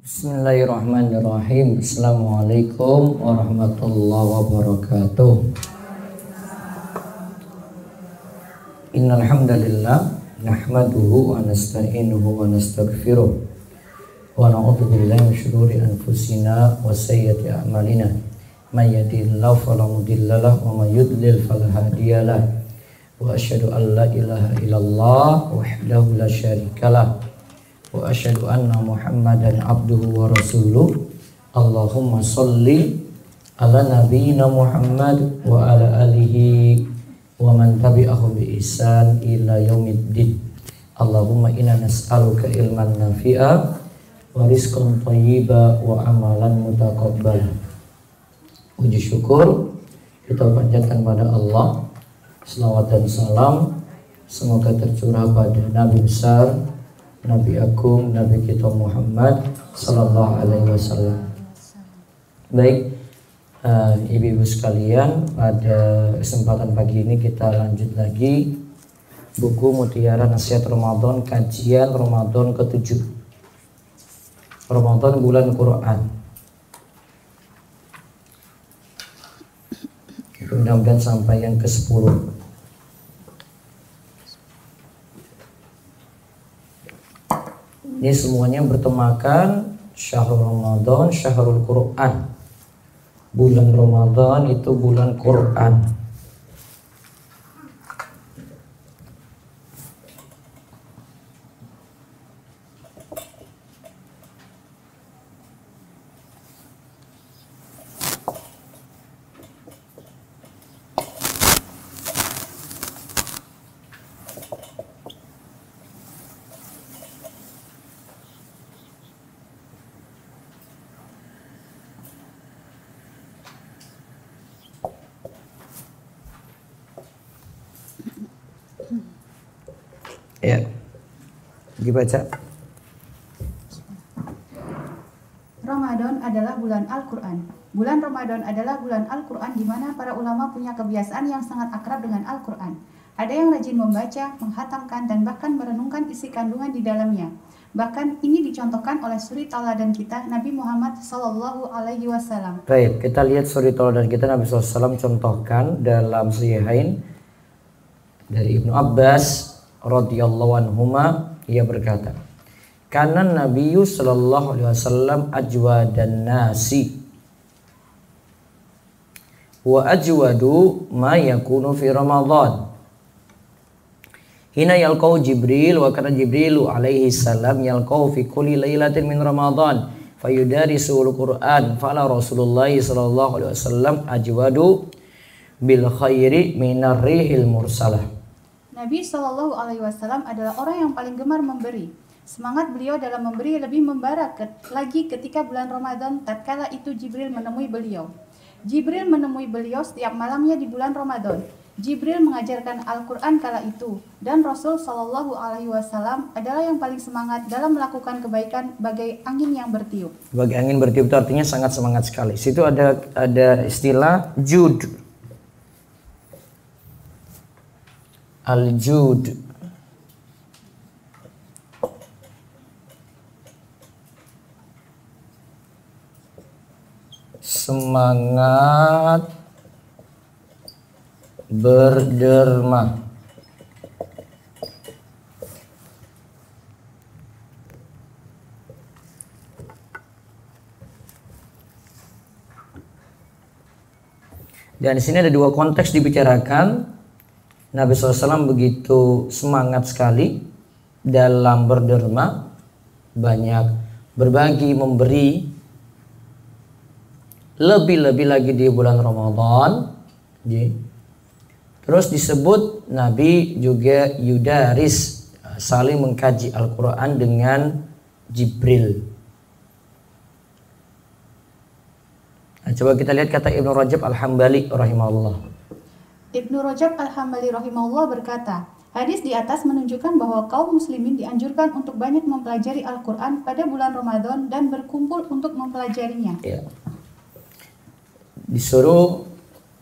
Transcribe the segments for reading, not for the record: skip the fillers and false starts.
Bismillahirrahmanirrahim. Assalamualaikum warahmatullahi wabarakatuh. Innal hamdalillah nahmaduhu wa nasta'inuhu wa nastaghfiruh wa na'udzu billahi min shururi anfusina wa sayyiati a'malina. May yahdihillahu fala mudilla lahu wa may yudlil fala hadiyalah. Wa asyhadu an la ilaha illallah wahdahu la syarikalah. Wa asyhadu anna Muhammadan abduhu wa rasuluh. Allahumma sholli ala nabiyyina Muhammad wa ala alihi wa man tabi'ahu bi ihsan ila yaumiddin. Allahumma inna nas'aluka ilman nafi'a wa rizqan thayyiba wa amalan mutaqabbala. Puji syukur kita panjatkan pada Allah. Selawat dan salam semoga tercurah pada Nabi besar, Nabi agung, Nabi kita Muhammad sallallahu alaihi wasallam. Baik, ibu-ibu sekalian, pada kesempatan pagi ini kita lanjut lagi buku Mutiara Nasihat Ramadan, kajian Ramadan ke-7. Ramadan bulan Quran. Mudah-mudahan sampai yang ke-10. Ini semuanya bertemakan Syahrul Ramadan, Syahrul Quran. Bulan Ramadan itu bulan Quran. Ya, dibaca. Ramadan adalah bulan Al-Quran. Bulan Ramadan adalah bulan Al-Quran di mana para ulama punya kebiasaan yang sangat akrab dengan Al-Quran. Ada yang rajin membaca, menghatamkan, dan bahkan merenungkan isi kandungan di dalamnya. Bahkan ini dicontohkan oleh suri tauladan kita, Nabi Muhammad Sallallahu Alaihi Wasallam. Baik, kita lihat suri tauladan kita Nabi SAW contohkan dalam Sahihain dari Ibnu Abbas radhiyallahu anhuma, ia berkata, "Kana Nabiyyu sallallahu alaihi wasallam ajwadan nasi wa ajwadu ma yakunu fi Ramadan. Hina yalqau Jibril wa kana Jibrilu alaihi salam yalqau fi kulli lailatin min Ramadan fayudarisul Qur'an fala Rasulullah sallallahu alaihi wasallam ajwadu bil khairi minar rihil mursalah." Nabi Shallallahu Alaihi Wasallam adalah orang yang paling gemar memberi. Semangat beliau dalam memberi lebih membara lagi ketika bulan Ramadan. Tatkala itu Jibril menemui beliau. Jibril menemui beliau setiap malamnya di bulan Ramadan. Jibril mengajarkan Al-Quran kala itu, dan Rasul Shallallahu Alaihi Wasallam adalah yang paling semangat dalam melakukan kebaikan bagai angin yang bertiup. Bagai angin bertiup itu artinya sangat semangat sekali. Situ ada istilah jud. Al-jud, semangat berderma. Dan di sini ada dua konteks dibicarakan. Nabi SAW begitu semangat sekali dalam berderma, banyak berbagi, memberi. Lebih-lebih lagi di bulan Ramadan. Terus disebut Nabi juga yudaris, saling mengkaji Al-Quran dengan Jibril. Nah, coba kita lihat kata Ibnu Rajab Al-Hambali rahimahullah. Ibnu Rajab Al-Hambali rahimahullah berkata, hadis di atas menunjukkan bahwa kaum muslimin dianjurkan untuk banyak mempelajari Al-Quran pada bulan Ramadan dan berkumpul untuk mempelajarinya. Ya. Disuruh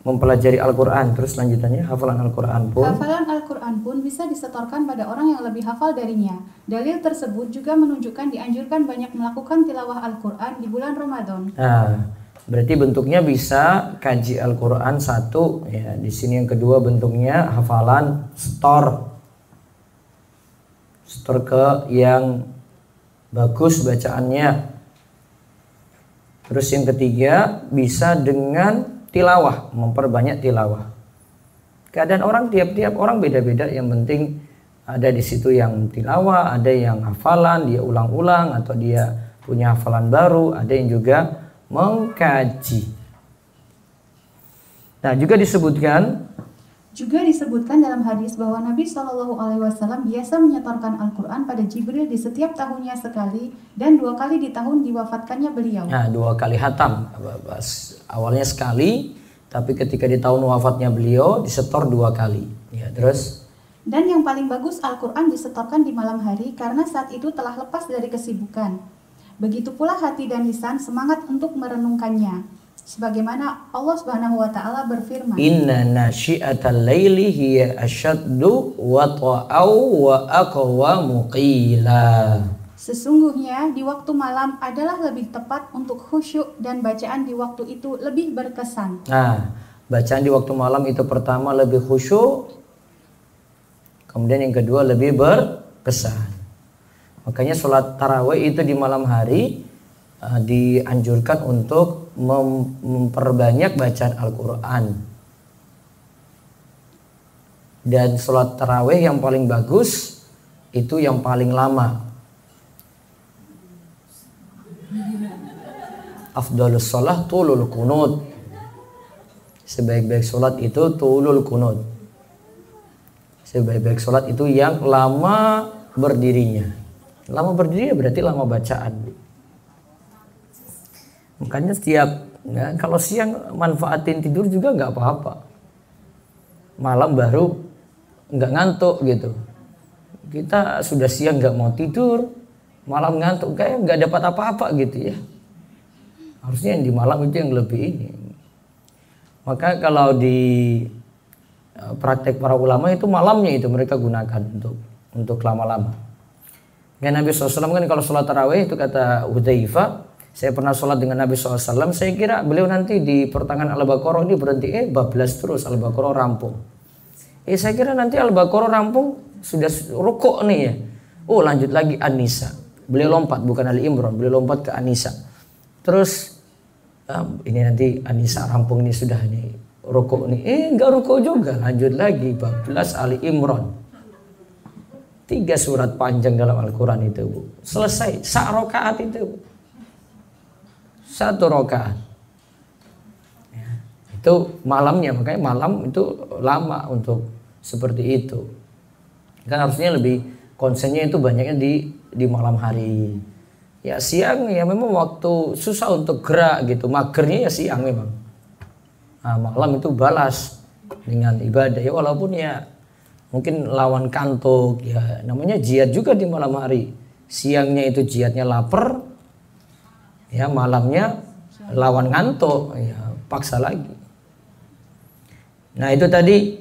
mempelajari Al-Quran. Terus lanjutannya hafalan Al-Quran pun. Hafalan Al-Quran pun bisa disetorkan pada orang yang lebih hafal darinya. Dalil tersebut juga menunjukkan dianjurkan banyak melakukan tilawah Al-Quran di bulan Ramadan. Nah, berarti bentuknya bisa kaji Al-Quran satu, ya. Di sini yang kedua bentuknya hafalan setor ke yang bagus bacaannya. Terus yang ketiga bisa dengan tilawah, memperbanyak tilawah. Keadaan orang tiap-tiap orang beda-beda, yang penting ada di situ yang tilawah, ada yang hafalan dia ulang-ulang atau dia punya hafalan baru, ada yang juga mengkaji. Nah, juga disebutkan dalam hadis bahwa Nabi Shallallahu Alaihi Wasallam biasa menyetorkan Al-Quran pada Jibril di setiap tahunnya sekali, dan 2 kali di tahun diwafatkannya beliau. Nah, 2 kali hatam, awalnya sekali, tapi ketika di tahun wafatnya beliau disetor 2 kali. Ya, terus. Dan yang paling bagus Al-Quran disetorkan di malam hari karena saat itu telah lepas dari kesibukan. Begitu pula hati dan lisan semangat untuk merenungkannya. Sebagaimana Allah Subhanahu wa taala berfirman, "Inna nasyi'atal laili hiya asyaddu wata'au wa aqwamu qila." Sesungguhnya di waktu malam adalah lebih tepat untuk khusyuk, dan bacaan di waktu itu lebih berkesan. Nah, bacaan di waktu malam itu pertama lebih khusyuk, kemudian yang kedua lebih berkesan. Makanya sholat tarawih itu di malam hari dianjurkan untuk memperbanyak bacaan Al-Quran. Dan sholat tarawih yang paling bagus itu yang paling lama. Afdhalus sholat tulul kunut. Sebaik-baik sholat itu tulul kunut. Sebaik-baik sholat itu yang lama berdirinya. Lama berdiri berarti lama bacaan. Makanya kalau siang manfaatin tidur juga nggak apa-apa. Malam baru nggak ngantuk gitu. Kita sudah siang nggak mau tidur, malam ngantuk, kayak nggak dapat apa-apa gitu ya. Harusnya yang di malam itu yang lebih ini. Maka kalau di praktek para ulama itu malamnya itu mereka gunakan untuk lama-lama. Dan Nabi SAW kan kalau sholat tarawih itu kata Hudzaifah, saya pernah sholat dengan Nabi SAW, saya kira beliau nanti di pertengahan Al-Baqarah ini berhenti, bablas terus Al-Baqarah rampung. Saya kira nanti Al-Baqarah rampung, sudah rukuk nih ya. Oh, lanjut lagi An-Nisa. Beliau lompat, bukan Ali Imran, beliau lompat ke An-Nisa. Terus ini nanti An-Nisa rampung nih, sudah nih rukuk nih. Enggak rukuk juga, lanjut lagi bablas Ali Imran. 3 surat panjang dalam Al-Quran itu, Bu. Selesai, sak-rokaat itu, Bu. 1 rakaat. Ya, itu malamnya, makanya malam itu lama untuk seperti itu. Kan harusnya lebih konsennya itu banyaknya di malam hari. Ya siang ya memang waktu susah untuk gerak gitu, magernya ya siang memang. Nah, malam itu balas dengan ibadah ya, walaupun ya mungkin lawan kantuk ya, namanya jihad juga di malam hari. Siangnya itu jihadnya lapar, ya malamnya lawan ngantuk, ya paksa lagi. Nah itu tadi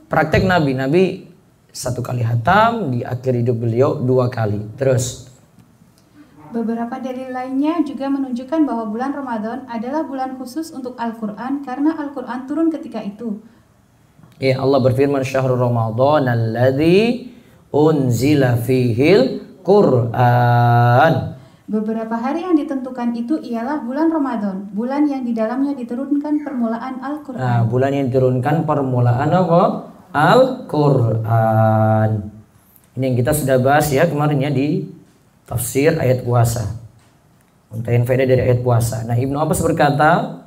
praktek Nabi 1 kali hatam, di akhir hidup beliau 2 kali. Terus beberapa dalil lainnya juga menunjukkan bahwa bulan Ramadan adalah bulan khusus untuk Al-Quran karena Al-Quran turun ketika itu. Ya, Allah berfirman, syahrul Ramadan alladzi unzila fihil Qur'an. Beberapa hari yang ditentukan itu ialah bulan Ramadan, bulan yang di dalamnya diturunkan permulaan Al-Quran. Nah, bulan yang diturunkan permulaan apa? Al-Quran. Ini yang kita sudah bahas ya kemarin ya di tafsir ayat puasa. Untayan faedah dari ayat puasa. Nah, Ibnu Abbas berkata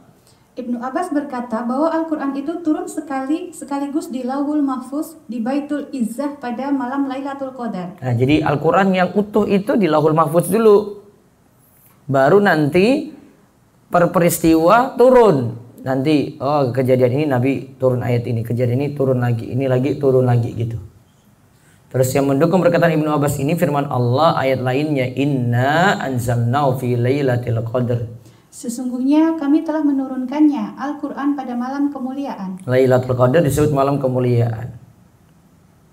bahwa Al-Quran itu turun sekaligus di Lauhul Mahfuz di Baitul Izzah pada malam Lailatul Qadar. Nah, jadi Al-Quran yang utuh itu di Lauhul Mahfuz dulu. Baru nanti per peristiwa turun. Nanti kejadian ini Nabi turun ayat ini, kejadian ini turun lagi, ini lagi turun lagi gitu. Terus yang mendukung perkataan Ibnu Abbas ini firman Allah ayat lainnya, inna anzalnahu fi lailatul qadar. Sesungguhnya kami telah menurunkannya Al-Quran pada malam kemuliaan. Lailatul Qadar disebut malam kemuliaan.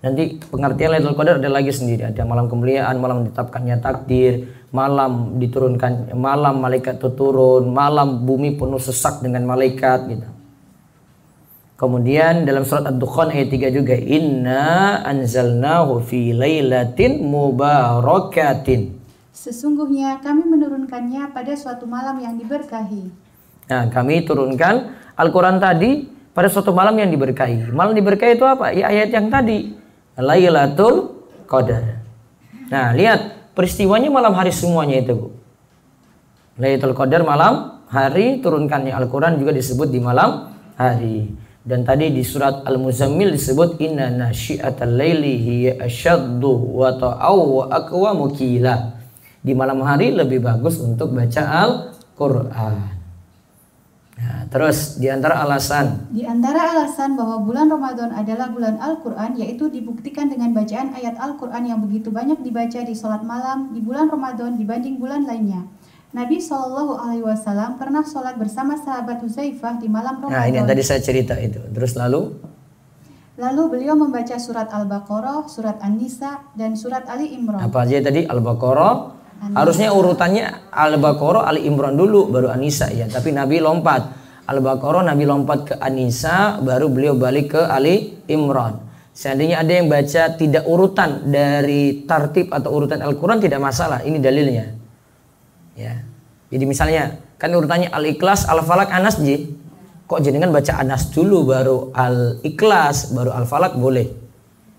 Nanti pengertian Lailatul Qadar ada lagi sendiri. Ada malam kemuliaan, malam ditetapkannya takdir, malam diturunkan, malam malaikat itu turun, malam bumi penuh sesak dengan malaikat gitu. Kemudian dalam surat Ad-Dukhan ayat 3 juga, inna anzalnahu fi lailatin mubarakatin. Sesungguhnya kami menurunkannya pada suatu malam yang diberkahi. Nah, kami turunkan Al-Quran tadi pada suatu malam yang diberkahi. Malam diberkahi itu apa? Ya ayat yang tadi, Lailatul Qadar. Nah, lihat peristiwanya malam hari semuanya itu, Bu. Lailatul Qadar malam hari, turunkannya Al-Quran juga disebut di malam hari. Dan tadi di surat Al-Muzammil disebut inna nasyi'atal laili hiya asyaddu wa ta'aw wa aqwamu qila. Di malam hari lebih bagus untuk baca Al-Quran. Nah, terus di antara alasan bahwa bulan Ramadan adalah bulan Al-Quran, yaitu dibuktikan dengan bacaan ayat Al-Quran yang begitu banyak dibaca di sholat malam di bulan Ramadan dibanding bulan lainnya. Nabi SAW pernah sholat bersama sahabat Huzaifah di malam Ramadan. Nah, ini yang tadi saya cerita itu. Terus lalu beliau membaca surat Al-Baqarah, surat An-Nisa, dan surat Ali Imran. Apa aja tadi? Al-Baqarah. Harusnya urutannya Al-Baqarah, Ali Imran dulu, baru An-Nisa ya. Tapi Nabi lompat. Al-Baqarah Nabi lompat ke An-Nisa, baru beliau balik ke Ali Imran. Seandainya ada yang baca tidak urutan dari tartib atau urutan Al-Quran, tidak masalah. Ini dalilnya. Ya. Jadi misalnya kan urutannya Al-Ikhlas, Al-Falaq, An-Nas Ji. Kok jenengan baca An-Nas dulu baru Al-Ikhlas, baru Al-Falaq boleh.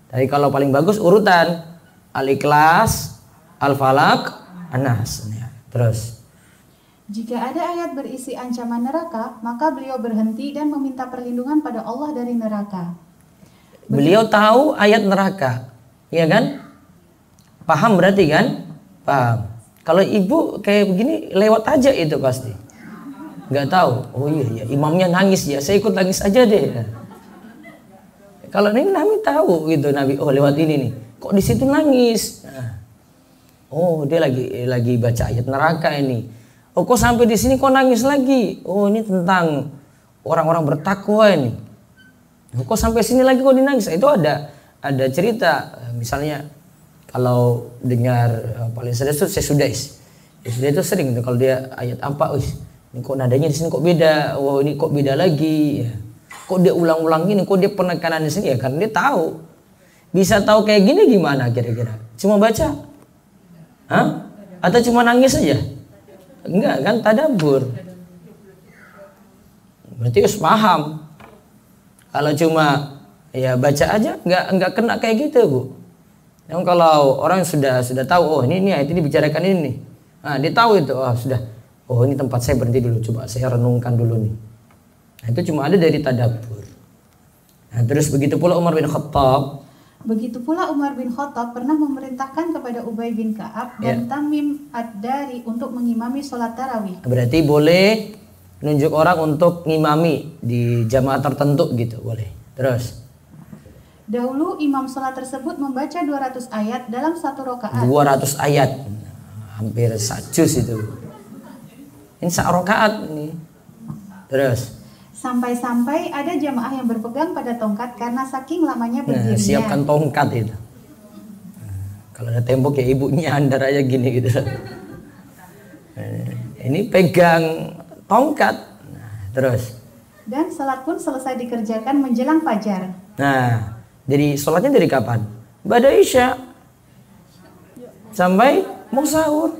Tapi kalau paling bagus urutan Al-Ikhlas, Al-Falaq, An-Nas. Ya. Terus jika ada ayat berisi ancaman neraka, maka beliau berhenti dan meminta perlindungan pada Allah dari neraka. Beliau tahu ayat neraka, ya kan? Paham berarti kan? Paham. Kalau ibu kayak begini lewat aja itu pasti. Nggak tahu. Oh iya, imamnya nangis ya, saya ikut nangis aja deh. Kalau ini Nabi tahu gitu, Nabi oh lewat ini nih. Kok di situ nangis? Nah. Oh dia lagi baca ayat neraka ini. Oh kok sampai di sini kok nangis lagi? Oh ini tentang orang-orang bertakwa ini. Oh, kok sampai sini lagi kok dinangis? Itu ada cerita misalnya. Kalau dengar paling sering itu Sesudais. Sesudais itu sering tuh kalau dia ayat apa, ini kok nadanya di sini kok beda, oh ini kok beda lagi, ya. Kok dia ulang-ulang ini, kok dia penekanan di sini ya karena dia tahu. Bisa tahu kayak gini gimana kira-kira? Cuma baca? Hah? Atau cuma nangis aja? Enggak kan, tadabbur. Berarti harus paham. Kalau cuma ya baca aja enggak kena kayak gitu, Bu. Yang kalau orang sudah tahu, oh ini ayat ini bicarakan ini nih. Nah, dia tahu itu, oh sudah. Oh ini tempat saya berhenti dulu, coba saya renungkan dulu nih. Nah, itu cuma ada dari tadabbur. Nah, terus begitu pula Umar bin Khattab pernah memerintahkan kepada Ubay bin Ka'ab dan Tamim Ad-Dari untuk mengimami sholat tarawih. Berarti boleh nunjuk orang untuk ngimami di jamaah tertentu gitu, boleh. Terus dahulu imam sholat tersebut membaca 200 ayat dalam satu rakaat. 200 ayat, hampir sajus itu. Ini sak rakaat nih. Terus sampai-sampai ada jamaah yang berpegang pada tongkat karena saking lamanya berdirinya. Nah, siapkan tongkat itu. Kalau ada tembok ya ibu nyandar aja gini gitu. Ini pegang tongkat. Nah, terus. Dan salat pun selesai dikerjakan menjelang fajar. Nah, jadi sholatnya dari kapan? Ba'da Isya sampai mau sahur.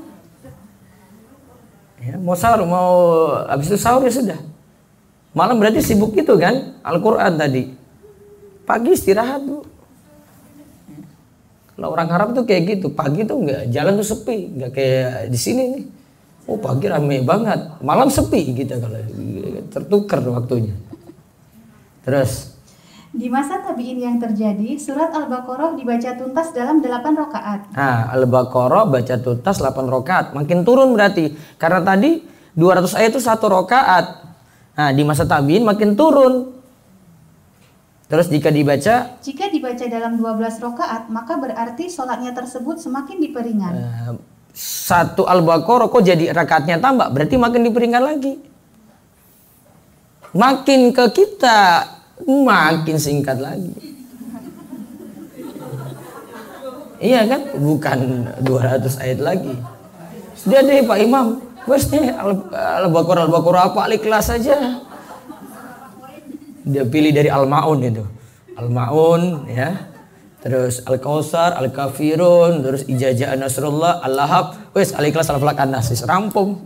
Ya, mau sahur, mau habis itu sahur ya sudah. Malam berarti sibuk itu kan? Al-Quran tadi. Pagi istirahat, Bu. Kalau orang Arab tuh kayak gitu. Pagi tuh enggak, jalan tuh sepi, enggak kayak di sini nih. Oh pagi rame banget, malam sepi gitu kalau tertukar waktunya. Terus di masa tabi'in yang terjadi, surat Al-Baqarah dibaca tuntas dalam 8 rakaat. Nah, Al-Baqarah baca tuntas 8 rakaat. Makin turun berarti. Karena tadi 200 ayat itu 1 rakaat. Nah, di masa tabi'in makin turun. Terus jika dibaca dalam 12 rakaat, maka berarti sholatnya tersebut semakin diperingan. satu Al-Baqarah kok jadi rakaatnya tambah, berarti makin diperingan lagi. Makin ke kita makin singkat lagi. Iya kan? Bukan 200 ayat lagi. Sudah deh Pak Imam, wes nih Al-Baqarah apa Al-Ikhlas saja. Dia pilih dari Al-Maun itu. Al-Maun ya. Terus Al-Kautsar, Al-Kafirun, terus Ijazah Nasrullah, Al-Lahab, wes Al-Ikhlas Al-Falaq An-Nas, rampung.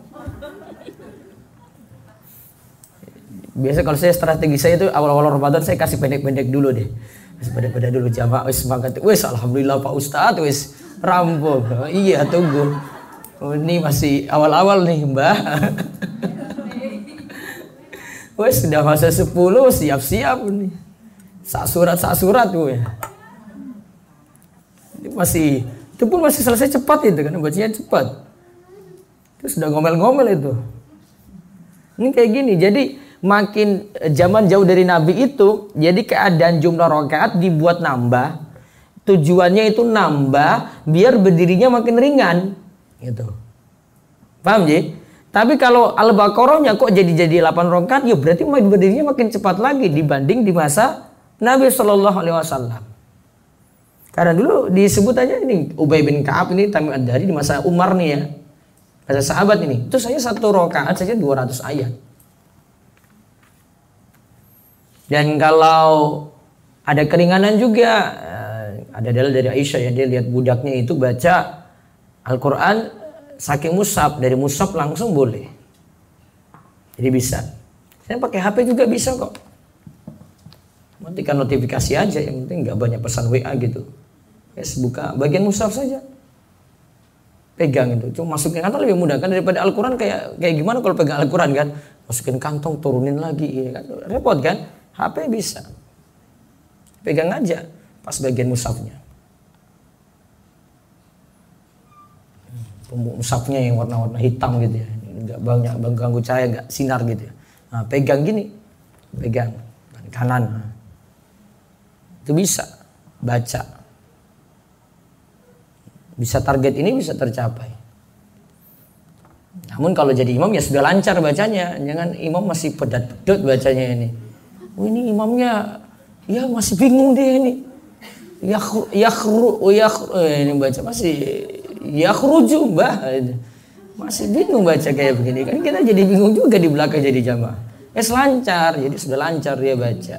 Biasa kalau saya strategi saya itu awal-awal Ramadan saya kasih pendek-pendek dulu deh. Kasih pendek-pendek dulu jamaah wes semangat. Wes alhamdulillah Pak Ustadz wes rampung. Iya tunggu. Oh, ini masih awal-awal nih Mbak. Wes sudah masa 10 siap-siap nih. Sak surat gue. Itu pun masih selesai cepat itu kan, bacanya cepat. Itu sudah ngomel-ngomel itu. Ini kayak gini, jadi makin zaman jauh dari Nabi itu, jadi keadaan jumlah rakaat dibuat nambah. Tujuannya itu nambah biar berdirinya makin ringan, gitu. Paham ji? Tapi kalau Al-Baqarahnya kok jadi 8 rakaat, ya berarti berdirinya makin cepat lagi dibanding di masa Nabi Shallallahu Alaihi Wasallam. Karena dulu disebut aja ini Ubay bin Ka'ab ini Tamim Ad-Dari di masa Umar nih ya, masa sahabat ini. Itu saya 1 rakaat saja 200 ayat. Dan kalau ada keringanan juga, ada dalil dari Aisyah ya, dia lihat budaknya itu baca Al-Quran saking mushaf, dari mushaf langsung boleh. Jadi bisa. Saya pakai HP juga bisa kok. Matikan notifikasi aja, yang penting nggak banyak pesan WA gitu. Yes, buka bagian mushaf saja. Pegang itu, cuma masukin kantong lebih mudah kan daripada Al-Quran. Kayak gimana kalau pegang Al-Quran kan? Masukin kantong, turunin lagi, ya kan? Repot kan? HP bisa. Pegang aja pas bagian mushafnya. Mushafnya yang warna-warna hitam gitu ya, nggak banyak ganggu cahaya, nggak sinar gitu ya. Nah, pegang gini, pegang kanan, nah. Itu bisa baca. Bisa target ini bisa tercapai. Namun kalau jadi imam ya sudah lancar bacanya. Jangan imam masih pedat-pedot bacanya ini. Oh, ini imamnya ya masih bingung dia ini. Ini baca masih yakhruju mbah. Masih bingung baca kayak begini. Kan kita jadi bingung juga di belakang jadi jamaah. Lancar, jadi sudah lancar dia baca.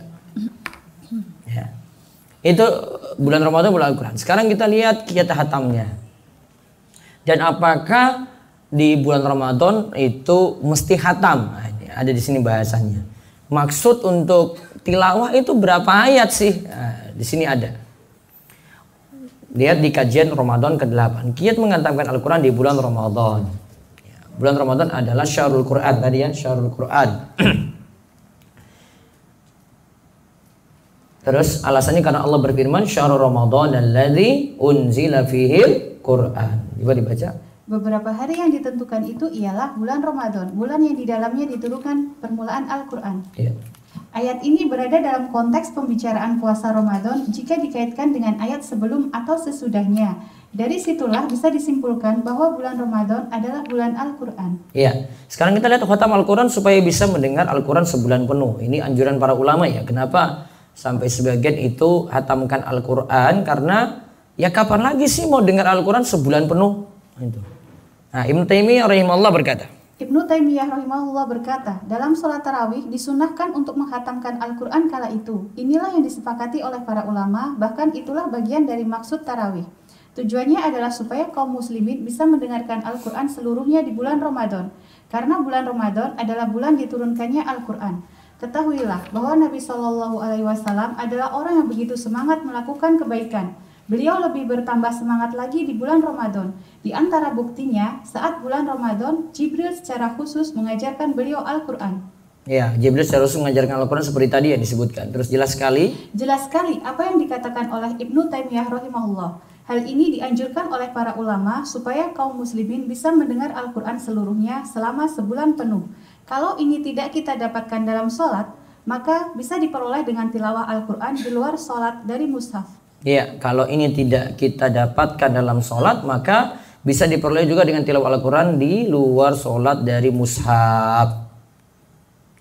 Ya. Itu bulan Ramadan, bulan Al-Quran. Sekarang kita lihat kiat hatamnya. Dan apakah di bulan Ramadan itu mesti hatam? Nah, ada di sini bahasannya. Maksud untuk tilawah itu berapa ayat sih? Nah, di sini ada. Lihat di kajian Ramadan ke-8. Kiat menghatamkan Al-Quran di bulan Ramadan. Ya, bulan Ramadan adalah syahrul Quran tadi ya, syahrul Quran. Terus alasannya karena Allah berfirman syahrul Ramadan alladzi unzila fihil Quran. Coba dibaca. Beberapa hari yang ditentukan itu ialah bulan Ramadan, bulan yang di dalamnya diturunkan permulaan Al-Quran. Ya. Ayat ini berada dalam konteks pembicaraan puasa Ramadan jika dikaitkan dengan ayat sebelum atau sesudahnya. Dari situlah bisa disimpulkan bahwa bulan Ramadan adalah bulan Al-Quran. Iya. Sekarang kita lihat khatam Al-Quran supaya bisa mendengar Al-Quran sebulan penuh. Ini anjuran para ulama ya. Kenapa sampai sebagian itu hatamkan Al-Quran? Karena ya kapan lagi sih mau dengar Al-Quran sebulan penuh? Itu. Nah, Ibnu Taimiyah rahimahullah berkata. Ibnu Taimiyah rahimahullah berkata, dalam sholat tarawih disunahkan untuk menghatamkan Al-Quran kala itu. Inilah yang disepakati oleh para ulama, bahkan itulah bagian dari maksud tarawih. Tujuannya adalah supaya kaum muslimin bisa mendengarkan Al-Quran seluruhnya di bulan Ramadan. Karena bulan Ramadan adalah bulan diturunkannya Al-Quran. Ketahuilah bahwa Nabi Shallallahu Alaihi Wasallam adalah orang yang begitu semangat melakukan kebaikan. Beliau lebih bertambah semangat lagi di bulan Ramadan. Di antara buktinya, saat bulan Ramadan, Jibril secara khusus mengajarkan beliau Al-Quran. Ya, Jibril secara khusus mengajarkan Al-Quran seperti tadi yang disebutkan. Terus jelas sekali. Jelas sekali apa yang dikatakan oleh Ibnu Taimiyah rahimahullah. Hal ini dianjurkan oleh para ulama supaya kaum muslimin bisa mendengar Al-Quran seluruhnya selama sebulan penuh. Kalau ini tidak kita dapatkan dalam sholat, maka bisa diperoleh dengan tilawah Al-Quran di luar sholat dari mushaf. Ya, kalau ini tidak kita dapatkan dalam sholat, maka Bisa diperoleh juga dengan tilawah Al-Quran di luar sholat dari mushaf.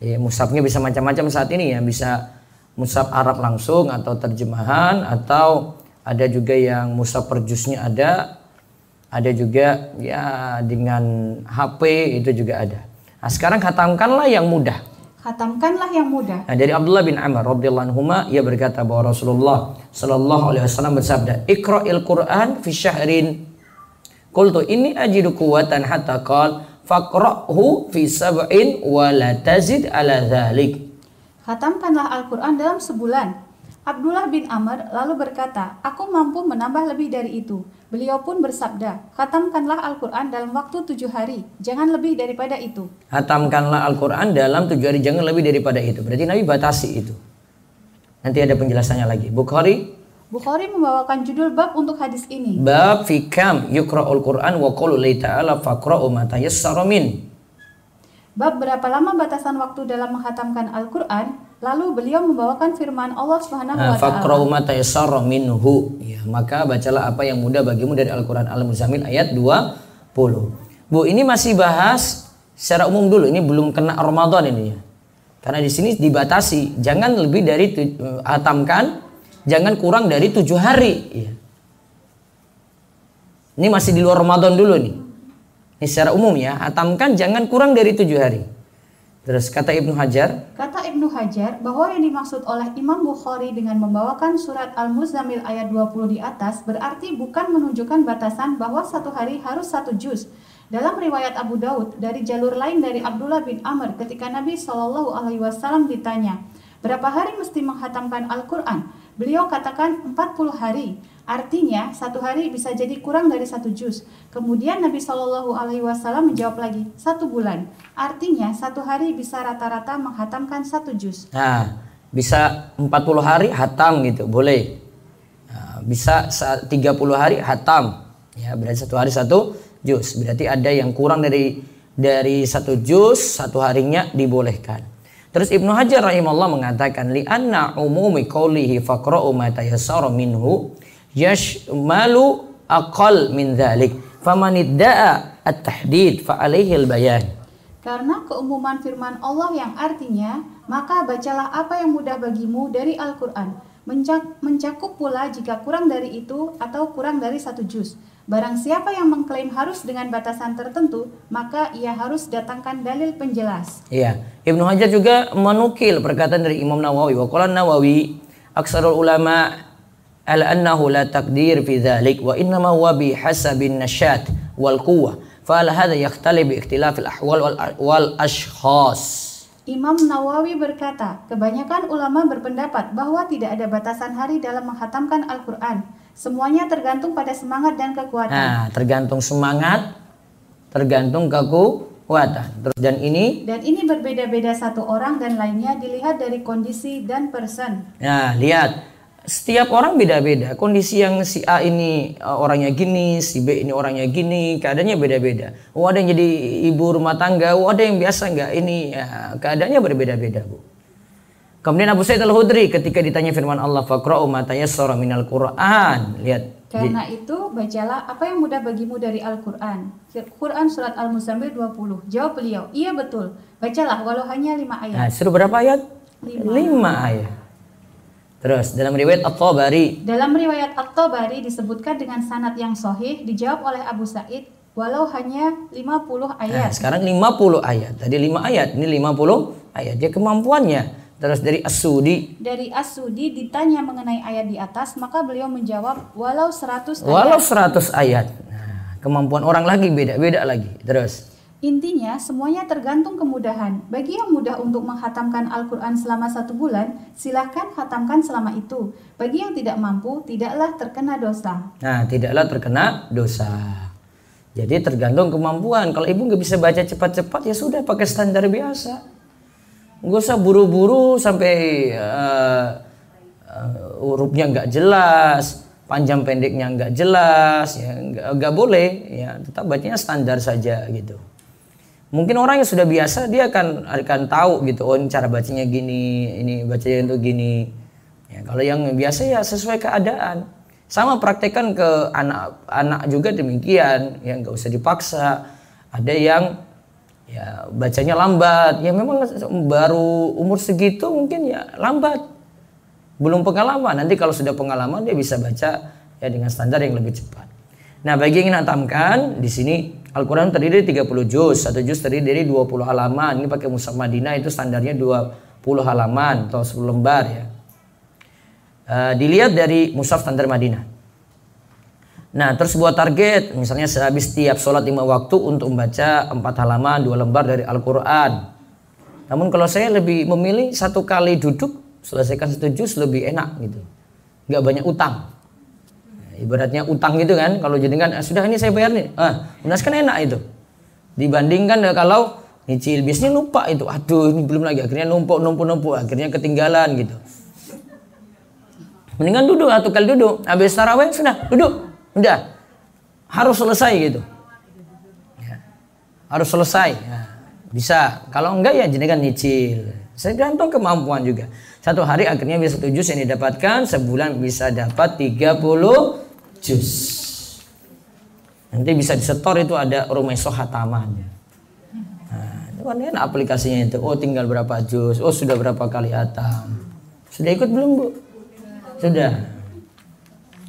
Ya, mushafnya bisa macam-macam saat ini ya, bisa mushaf Arab langsung atau terjemahan, atau ada juga yang mushaf per juznya ada juga ya dengan HP itu juga ada. Nah, sekarang khatamkanlah yang mudah. Khatamkanlah yang mudah. Nah, dari Abdullah bin Amr radhiyallahu anhuma, ia berkata bahwa Rasulullah sallallahu alaihi wasallam bersabda, "Iqra'il Qur'an fi syahrin." Qultu inni ajidu quwwatan hatta qala faqra'hu fi sab'in wa la tazid ala dzalik. Khatamkanlah Al-Quran dalam sebulan. Abdullah bin Amr lalu berkata, aku mampu menambah lebih dari itu. Beliau pun bersabda, khatamkanlah Al-Quran dalam waktu 7 hari, jangan lebih daripada itu. Khatamkanlah Al-Quran dalam 7 hari, jangan lebih daripada itu. Berarti Nabi batasi itu. Nanti ada penjelasannya lagi. Bukhari membawakan judul bab untuk hadis ini. Bab fi kam yuqra'ul Quran wa qulu li ta'ala faqra'u ma tayassara min. Bab berapa lama batasan waktu dalam menghatamkan Al-Quran, lalu beliau membawakan firman Allah Subhanahu wa taala. Faqra'u ma tayassara minhu. Ya, maka bacalah apa yang mudah bagimu dari Al-Quran. Al-Muzammil ayat 20. Bu, ini masih bahas secara umum dulu, ini belum kena Ramadan ini ya. Karena di sini dibatasi, jangan lebih dari hatamkan, jangan kurang dari 7 hari ya. Ini masih di luar Ramadan dulu nih. Ini secara umum ya, hatamkan jangan kurang dari 7 hari. Terus kata Ibnu Hajar bahwa yang dimaksud oleh Imam Bukhari dengan membawakan surat Al-Muzammil ayat 20 di atas berarti bukan menunjukkan batasan bahwa 1 hari harus 1 juz. Dalam riwayat Abu Daud dari jalur lain dari Abdullah bin Amr, ketika Nabi SAW ditanya, berapa hari mesti menghatamkan Al-Quran? Beliau katakan 40 hari. Artinya 1 hari bisa jadi kurang dari 1 juz. Kemudian Nabi SAW menjawab lagi 1 bulan. Artinya 1 hari bisa rata-rata menghatamkan 1 juz. Nah, bisa 40 hari hatam gitu, boleh. Nah, bisa 30 hari hatam. Ya, berarti 1 hari 1 juz. Berarti ada yang kurang dari 1 juz, 1 harinya dibolehkan. Terus Ibnu Hajar rahimahullah mengatakan li'anna umumi qawlihi faqra'u ma tayassara minhu yashmalu aqal min dzalik faman idda'a at-tahdid fa alaihi al-bayan. Karena keumuman firman Allah yang artinya maka bacalah apa yang mudah bagimu dari Al-Qur'an, mencakup pula jika kurang dari itu atau kurang dari 1 juz. Barang siapa yang mengklaim harus dengan batasan tertentu, maka ia harus datangkan dalil penjelas. Iya, Ibnu Hajar juga menukil perkataan dari Imam Nawawi. Wa qala Nawawi, aksarul ulama ala annahu la taqdir fi dzalik wa innama huwa bi hasabin nasyat wal quwwah. Fa ala hadha yakhtalif bi ikhtilafil ahwal wal ashkhas. Imam Nawawi berkata, kebanyakan ulama berpendapat bahwa tidak ada batasan hari dalam menghatamkan Al-Quran. Semuanya tergantung pada semangat dan kekuatan. Nah, tergantung semangat, tergantung kekuatan. Terus dan ini berbeda-beda satu orang dan lainnya dilihat dari kondisi dan person. Nah, lihat. Setiap orang beda-beda. Kondisi yang si A ini orangnya gini, si B ini orangnya gini, keadaannya beda-beda. Oh, ada yang jadi ibu rumah tangga, oh, ada yang biasa enggak ini, ya, keadaannya berbeda-beda, Bu. Kemudian Abu Sa'id Al-Khudri ketika ditanya firman Allah faqra'u ma tayassara minal Qur'an. Lihat. Karena itu bacalah apa yang mudah bagimu dari Al-Qur'an. Quran surat Al-Muzammil 20. Jawab beliau, iya betul. Bacalah walau hanya 5 ayat. Nah, suruh berapa ayat? 5 ayat. Terus dalam riwayat At-Tabari disebutkan dengan sanad yang sahih, dijawab oleh Abu Sa'id walau hanya 50 ayat. Nah, sekarang 50 ayat. Tadi 5 ayat, ini 50 ayat. Dia kemampuannya. Terus dari As-Sudi ditanya mengenai ayat di atas, maka beliau menjawab walau 100 ayat. Walau 100 ayat. Nah, kemampuan orang lagi beda-beda lagi. Terus intinya semuanya tergantung kemudahan. Bagi yang mudah untuk menghatamkan Al-Quran selama 1 bulan, silahkan hatamkan selama itu. Bagi yang tidak mampu, tidaklah terkena dosa. Nah, tidaklah terkena dosa. Jadi tergantung kemampuan. Kalau ibu nggak bisa baca cepat-cepat, ya sudah pakai standar biasa. Nggak usah buru-buru sampai hurufnya nggak jelas, panjang pendeknya nggak jelas, ya nggak boleh. Ya tetap bacanya standar saja gitu. Mungkin orang yang sudah biasa dia akan tahu gitu, oh ini cara bacanya gini, ini bacanya itu gini. Ya, kalau yang biasa ya sesuai keadaan. Sama praktekkan ke anak-anak juga demikian, ya nggak usah dipaksa. Ada yang ya bacanya lambat, ya memang baru umur segitu mungkin ya lambat, belum pengalaman. Nanti kalau sudah pengalaman dia bisa baca ya dengan standar yang lebih cepat. Nah, bagi yang ingin hatamkan, di sini Al-Quran terdiri dari 30 juz, satu juz terdiri dari 20 halaman. Ini pakai Mushaf Madinah itu standarnya 20 halaman atau 10 lembar ya. Dilihat dari Mushaf standar Madinah. Nah, terus buat target, misalnya sehabis tiap sholat 5 waktu untuk membaca 4 halaman, 2 lembar dari Al-Quran. Namun kalau saya lebih memilih 1 kali duduk, selesaikan 1 juz lebih enak gitu. Nggak banyak utang. Ibaratnya utang gitu kan, kalau jenengan sudah ini saya bayar nih, lunas kan enak itu. Dibandingkan kalau nyicil, biasanya lupa itu, aduh ini belum lagi, akhirnya numpuk, akhirnya ketinggalan gitu. Mendingan duduk, 1 kali duduk, habis tarawih sudah duduk, udah harus selesai gitu, ya, harus selesai, ya, bisa. Kalau enggak ya jenengan nyicil, saya gantung kemampuan juga. 1 hari akhirnya bisa 1 juz yang didapatkan, sebulan bisa dapat 30 juz. Nanti bisa disetor, itu ada Rumaisoh Hataman. Nah, itu kan aplikasinya itu. Oh tinggal berapa juz, oh sudah berapa kali hatam. Sudah ikut belum Bu? Sudah.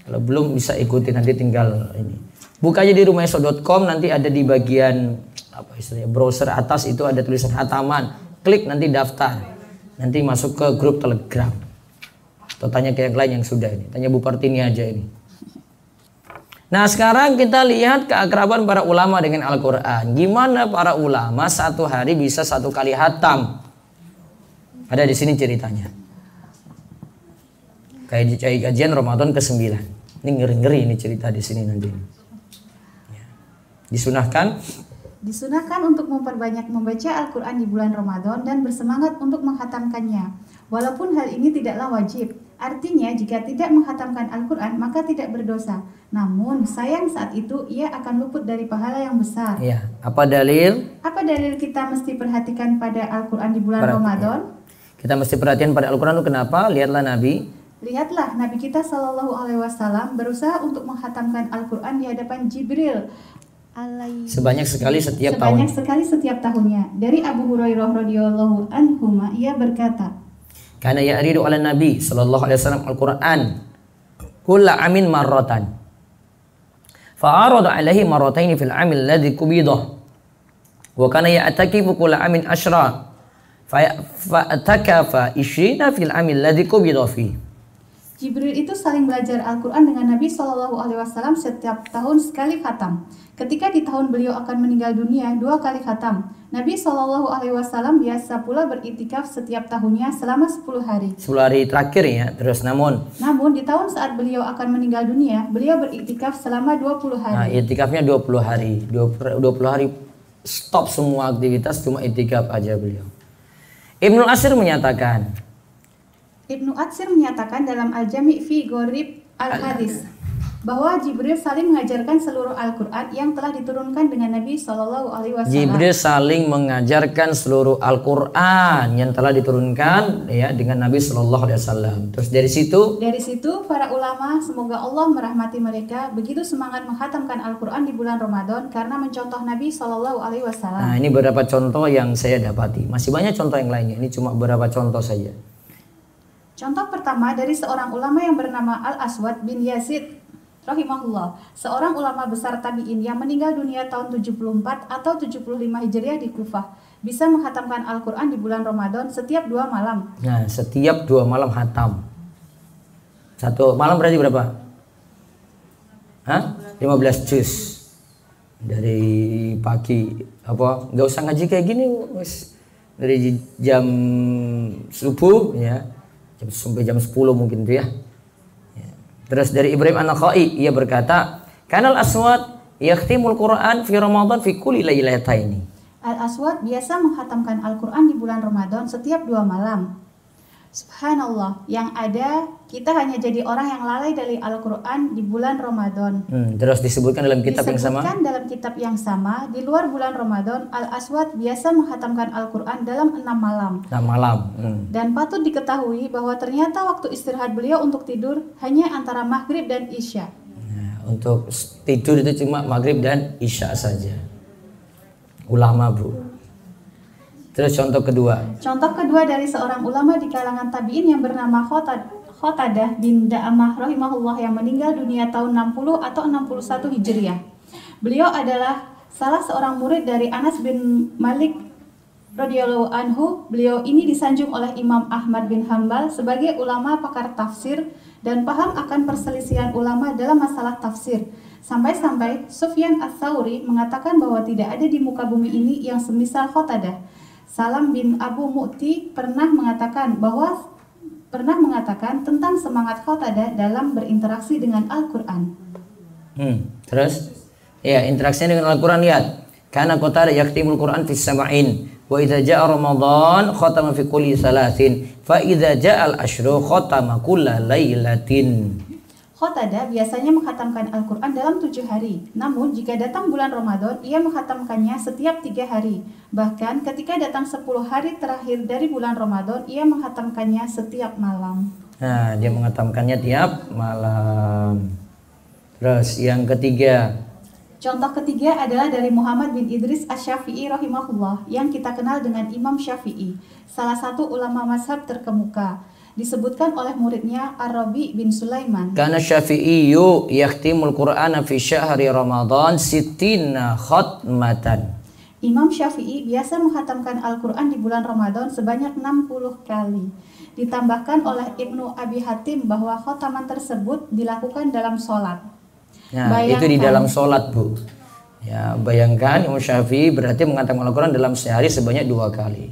Kalau belum bisa ikuti, nanti tinggal ini. Buka aja di rumaiso.com, nanti ada di bagian apa istilahnya browser atas itu ada tulisan hataman. Klik nanti daftar. Nanti masuk ke grup Telegram. Atau tanya ke yang lain yang sudah ini. Tanya Bu Partini aja ini. Nah, sekarang kita lihat keakraban para ulama dengan Al-Quran. Gimana para ulama 1 hari bisa 1 kali hatam? Ada di sini ceritanya. Kayak di kajian Ramadan ke-9. Ini ngeri-ngeri ini cerita di sini nanti. Ya. Disunahkan untuk memperbanyak membaca Al-Quran di bulan Ramadan dan bersemangat untuk menghatamkannya. Walaupun hal ini tidaklah wajib. Artinya jika tidak menghatamkan Al-Quran maka tidak berdosa. Namun sayang saat itu ia akan luput dari pahala yang besar. Ya. Apa dalil? Apa dalil kita mesti perhatikan pada Al-Quran di bulan Ramadan? Kita mesti perhatian pada Al-Quran itu kenapa? Lihatlah Lihatlah Nabi kita Shallallahu Alaihi Wasallam berusaha untuk menghatamkan Al-Quran di hadapan Jibril sebanyak sekali setiap tahunnya. Dari Abu Hurairah radhiyallahu anhu ia berkata, karena ya'ridu ala Nabi Sallallahu Alaihi Wasallam Al-Quran kulla amin marratan fa'arada alaihi marrataini fil amil ladzi kubidah wa kana ya'takifu kulla amin ashra fa'atakafa 20 fil amil ladzi kubidah fi. Jibril itu saling belajar Al-Quran dengan Nabi Shallallahu Alaihi Wasallam setiap tahun sekali khatam. Ketika di tahun beliau akan meninggal dunia 2 kali khatam. Nabi Shallallahu Alaihi Wasallam biasa pula beriktikaf setiap tahunnya selama 10 hari. 10 hari terakhir ya. Terus namun di tahun saat beliau akan meninggal dunia, beliau beriktikaf selama 20 hari. Nah, iktikafnya 20 hari. 20 hari stop semua aktivitas, cuma iktikaf aja beliau. Ibnu Atsir menyatakan dalam Al-Jami' fi Gharib Al-Hadis bahwa Jibril saling mengajarkan seluruh Al-Quran yang telah diturunkan dengan Nabi Shallallahu Alaihi Wasallam. Jibril saling mengajarkan seluruh Al-Quran yang telah diturunkan ya dengan Nabi Shallallahu Alaihi Wasallam. Terus dari situ para ulama, semoga Allah merahmati mereka, begitu semangat menghatamkan Al-Quran di bulan Ramadan karena mencontoh Nabi Shallallahu Alaihi Wasallam. Nah, ini beberapa contoh yang saya dapati. Masih banyak contoh yang lainnya. Ini cuma beberapa contoh saja. Contoh pertama dari seorang ulama yang bernama Al-Aswad bin Yazid rahimahullah, seorang ulama besar tabi'in yang meninggal dunia tahun 74 atau 75 Hijriah di Kufah, bisa menghatamkan Al-Quran di bulan Ramadan setiap 2 malam. Nah, setiap 2 malam hatam. 1 malam berarti berapa? 15 juz. Dari pagi nggak usah ngaji kayak gini, dari jam subuh ya. Sampai jam 10 mungkin itu ya. Terus dari Ibrahim An-Nakhai ia berkata, Kanal Aswad yakhtimul Quran fi Ramadan fi kulli lailataini. Al-Aswad biasa menghatamkan Al-Quran di bulan Ramadan setiap 2 malam. Subhanallah, yang ada kita hanya jadi orang yang lalai dari Al-Quran di bulan Ramadan. Terus disebutkan dalam kitab yang sama. Disebutkan dalam kitab yang sama, di luar bulan Ramadan, Al-Aswad biasa menghatamkan Al-Quran dalam 6 malam. 6 malam. Dan patut diketahui bahwa ternyata waktu istirahat beliau untuk tidur hanya antara maghrib dan isya. Nah, untuk tidur itu cuma maghrib dan isya saja. Ulama, Bu. Terus contoh kedua. Contoh kedua dari seorang ulama di kalangan tabi'in yang bernama Khotadah bin Da'amah rahimahullah yang meninggal dunia tahun 60 atau 61 Hijriah. Beliau adalah salah seorang murid dari Anas bin Malik radhiyallahu anhu. Beliau ini disanjung oleh Imam Ahmad bin Hambal sebagai ulama pakar tafsir dan paham akan perselisihan ulama dalam masalah tafsir. Sampai-sampai Sufyan Ats-Tsauri mengatakan bahwa tidak ada di muka bumi ini yang semisal Khotadah. Salam bin Abu Mu'ti pernah mengatakan tentang semangat Khotadah dalam berinteraksi dengan Al-Quran. Terus, ya interaksinya dengan Al-Quran, lihat. Karena Khotadah yaktimul Quran fi sab'in, wa idza ja'a Ramadan khatama fi kulli salasin, fa idza ja'a al-ashru khatama kulla lailatin. Khotadah biasanya menghatamkan Al-Quran dalam 7 hari. Namun jika datang bulan Ramadan, ia menghatamkannya setiap 3 hari. Bahkan ketika datang 10 hari terakhir dari bulan Ramadan, ia menghatamkannya setiap malam. Nah, dia menghatamkannya tiap malam. Terus yang ketiga. Contoh ketiga adalah dari Muhammad bin Idris Asy-Syafi'i rahimahullah, yang kita kenal dengan Imam Syafi'i, salah satu ulama mazhab terkemuka. Disebutkan oleh muridnya Ar-Rabi bin Sulaiman. Karena Syafi'iyyu yaktimul Qur'ana fi syahri Ramadan sittina khatmatan. Imam Syafi'i biasa menghatamkan Al-Quran di bulan Ramadan sebanyak 60 kali. Ditambahkan oleh Ibnu Abi Hatim bahwa khataman tersebut dilakukan dalam sholat. Nah, itu di dalam sholat, Bu. Ya, bayangkan Imam Syafi'i berarti menghatamkan Al-Quran dalam sehari sebanyak 2 kali.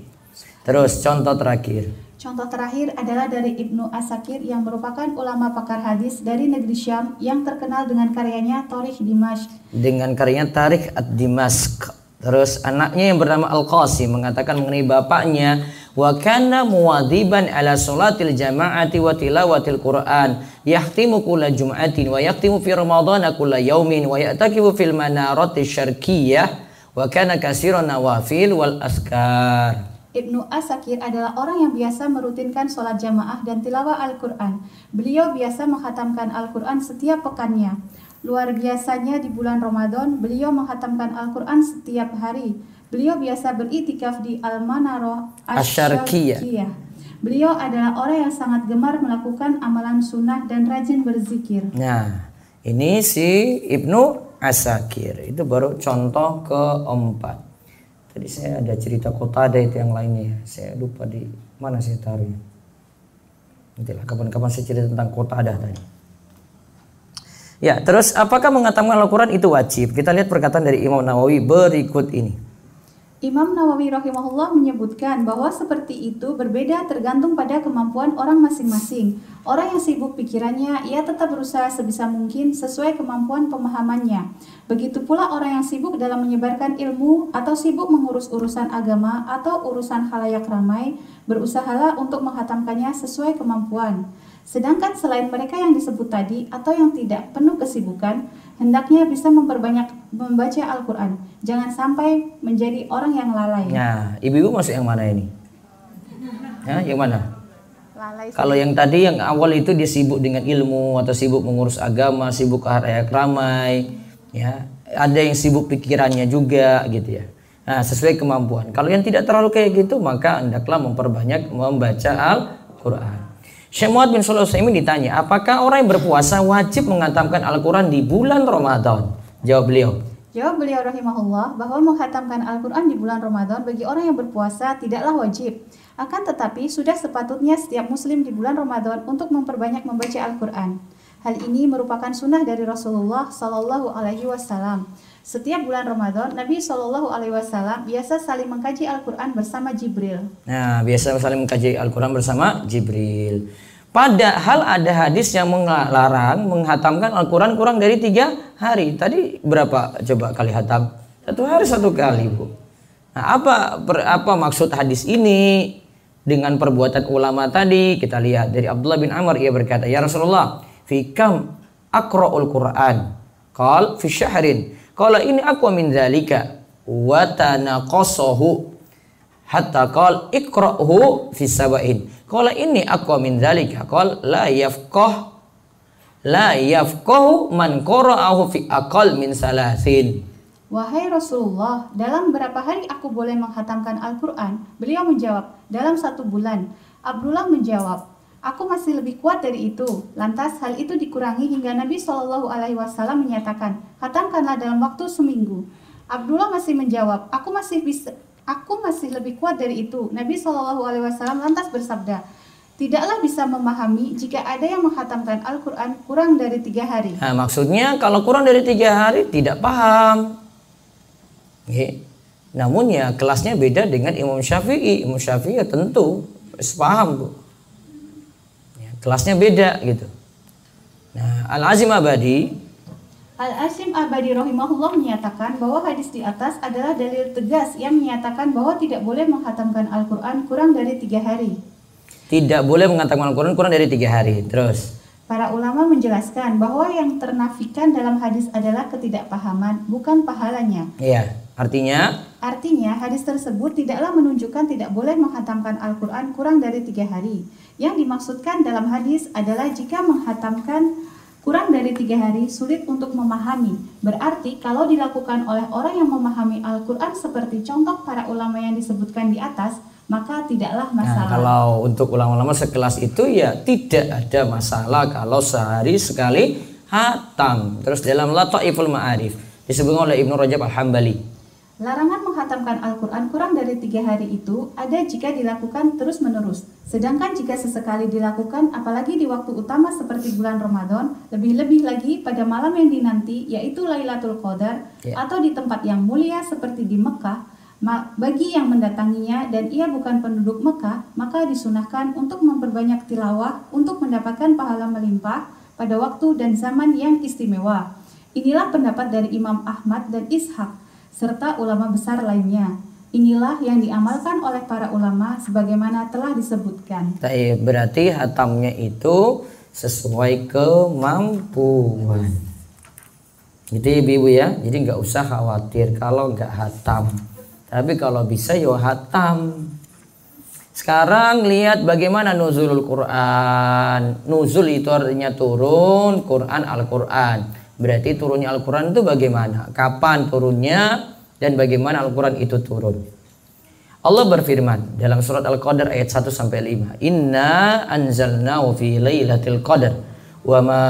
Terus contoh terakhir. Contoh terakhir adalah dari Ibnu Asakir yang merupakan ulama pakar hadis dari negeri Syam yang terkenal dengan karyanya Tarikh Dimashq. Dengan karyanya Tarikh ad-Dimashq. Terus anaknya yang bernama Al-Qasim mengatakan mengenai bapaknya, wa kana muwadhiban ala salatil jama'ati wa tilawatil Qur'an, yahtimu kulla jum'atin wa yahtimu fi ramadhana kulla yaumin wa ya'takifu fil manarati syarqiyah wa kana katsiran nawafil wal azkar. Ibnu Asakir adalah orang yang biasa merutinkan sholat jamaah dan tilawah Al-Quran. Beliau biasa menghatamkan Al-Quran setiap pekannya. Luar biasanya di bulan Ramadan, beliau menghatamkan Al-Quran setiap hari. Beliau biasa beritikaf di Al-Manarah Asy-Syarqiyah. Beliau adalah orang yang sangat gemar melakukan amalan sunnah dan rajin berzikir. Nah, ini si Ibnu Asakir. Itu baru contoh keempat. Tadi saya ada cerita Khotadah itu yang lainnya. Saya lupa di mana saya taruhnya. Nantilah kapan-kapan saya cerita tentang Khotadah tadi. Ya, terus apakah menghatamkan Al-Quran itu wajib? Kita lihat perkataan dari Imam Nawawi berikut ini. Imam Nawawi rahimahullah menyebutkan bahwa seperti itu berbeda tergantung pada kemampuan orang masing-masing. Orang yang sibuk pikirannya, ia tetap berusaha sebisa mungkin sesuai kemampuan pemahamannya. Begitu pula orang yang sibuk dalam menyebarkan ilmu atau sibuk mengurus urusan agama atau urusan khalayak ramai, berusahalah untuk menghatamkannya sesuai kemampuan. Sedangkan selain mereka yang disebut tadi atau yang tidak penuh kesibukan, hendaknya bisa memperbanyak membaca Al-Quran. Jangan sampai menjadi orang yang lalai. Nah, ibu-ibu masuk yang mana ini? Ya, yang mana? Lalai. Kalau yang tadi yang awal itu dia sibuk dengan ilmu atau sibuk mengurus agama, sibuk khalayak ramai, ya. Ada yang sibuk pikirannya juga gitu ya. Nah, sesuai kemampuan. Kalau yang tidak terlalu kayak gitu, maka hendaklah memperbanyak membaca Al-Quran. Syekh Muhammad bin Shalih Al-Utsaimin ditanya, apakah orang yang berpuasa wajib menghatamkan Al-Quran di bulan Ramadan? Jawab beliau Rahimahullah bahwa menghatamkan Al-Quran di bulan Ramadan bagi orang yang berpuasa tidaklah wajib. Akan tetapi sudah sepatutnya setiap muslim di bulan Ramadan untuk memperbanyak membaca Al-Quran. Hal ini merupakan sunnah dari Rasulullah Sallallahu Alaihi Wasallam. Setiap bulan Ramadan, Nabi Sallallahu Alaihi Wasallam biasa saling mengkaji Al-Quran bersama Jibril. Nah, biasa saling mengkaji Al-Quran bersama Jibril. Padahal ada hadis yang melarang menghatamkan Al-Quran kurang dari 3 hari. Tadi berapa coba kali hatam? 1 hari 1 kali, Bu. Nah, apa maksud hadis ini? dengan perbuatan ulama tadi. Kita lihat dari Abdullah bin Amr, ia berkata, "Ya Rasulullah, fi kam aqra'ul Qur'an?" Qal fi syahrin. Qala ini aqwa min dzalika wa tanaqasahu hatta qal iqra'hu fi sab'in. Qala ini aqwa min dzalika. Qal la yafqahu man qara'ahu fi aqal min salasin. Wahai Rasulullah, dalam berapa hari aku boleh menghatamkan Al-Quran? Beliau menjawab, dalam 1 bulan. Abdullah menjawab, aku masih lebih kuat dari itu. Lantas hal itu dikurangi hingga Nabi SAW menyatakan, hatamkanlah dalam waktu seminggu. Abdullah masih menjawab, aku masih lebih kuat dari itu. Nabi SAW lantas bersabda, tidaklah bisa memahami jika ada yang menghatamkan Al-Quran kurang dari 3 hari. Nah, maksudnya kalau kurang dari 3 hari tidak paham. Namun ya kelasnya beda dengan Imam Syafi'i. Imam Syafi'i ya tentu paham, Bu. Ya, kelasnya beda gitu. Nah, Al-Azim Abadi rahimahullah menyatakan bahwa hadis di atas adalah dalil tegas yang menyatakan bahwa tidak boleh menghatamkan Al-Quran kurang dari 3 hari. Tidak boleh menghatamkan Al-Quran kurang dari 3 hari. Terus para ulama menjelaskan bahwa yang ternafikan dalam hadis adalah ketidakpahaman, bukan pahalanya. Iya. Artinya hadis tersebut tidaklah menunjukkan tidak boleh menghatamkan Al-Quran kurang dari 3 hari. Yang dimaksudkan dalam hadis adalah jika menghatamkan kurang dari 3 hari sulit untuk memahami. Berarti kalau dilakukan oleh orang yang memahami Al-Quran seperti contoh para ulama yang disebutkan di atas, maka tidaklah masalah. Nah, kalau untuk ulama-ulama sekelas itu ya tidak ada masalah kalau sehari sekali hatam. Terus dalam Lataiful Ma'arif disebut oleh Ibnu Rajab Al-Hambali, larangan menghatamkan Al-Quran kurang dari 3 hari itu ada jika dilakukan terus-menerus. Sedangkan jika sesekali dilakukan, apalagi di waktu utama seperti bulan Ramadan, lebih-lebih lagi pada malam yang dinanti, yaitu Lailatul Qadar, atau di tempat yang mulia seperti di Mekah, bagi yang mendatanginya dan ia bukan penduduk Mekah, maka disunahkan untuk memperbanyak tilawah untuk mendapatkan pahala melimpah pada waktu dan zaman yang istimewa. Inilah pendapat dari Imam Ahmad dan Ishaq serta ulama besar lainnya. Inilah yang diamalkan oleh para ulama sebagaimana telah disebutkan. Berarti hatamnya itu sesuai kemampuan. Gitu ibu-ibu ya. Jadi nggak usah khawatir kalau nggak hatam. Tapi kalau bisa yo hatam. Sekarang lihat bagaimana nuzulul Quran. Nuzul itu artinya turun, Quran Al-Quran. Berarti turunnya Al-Quran itu bagaimana? Kapan turunnya dan bagaimana Al-Quran itu turun? Allah berfirman dalam surat Al-Qadar ayat 1-5. Inna anzalnahu fi lailatul qadar wa ma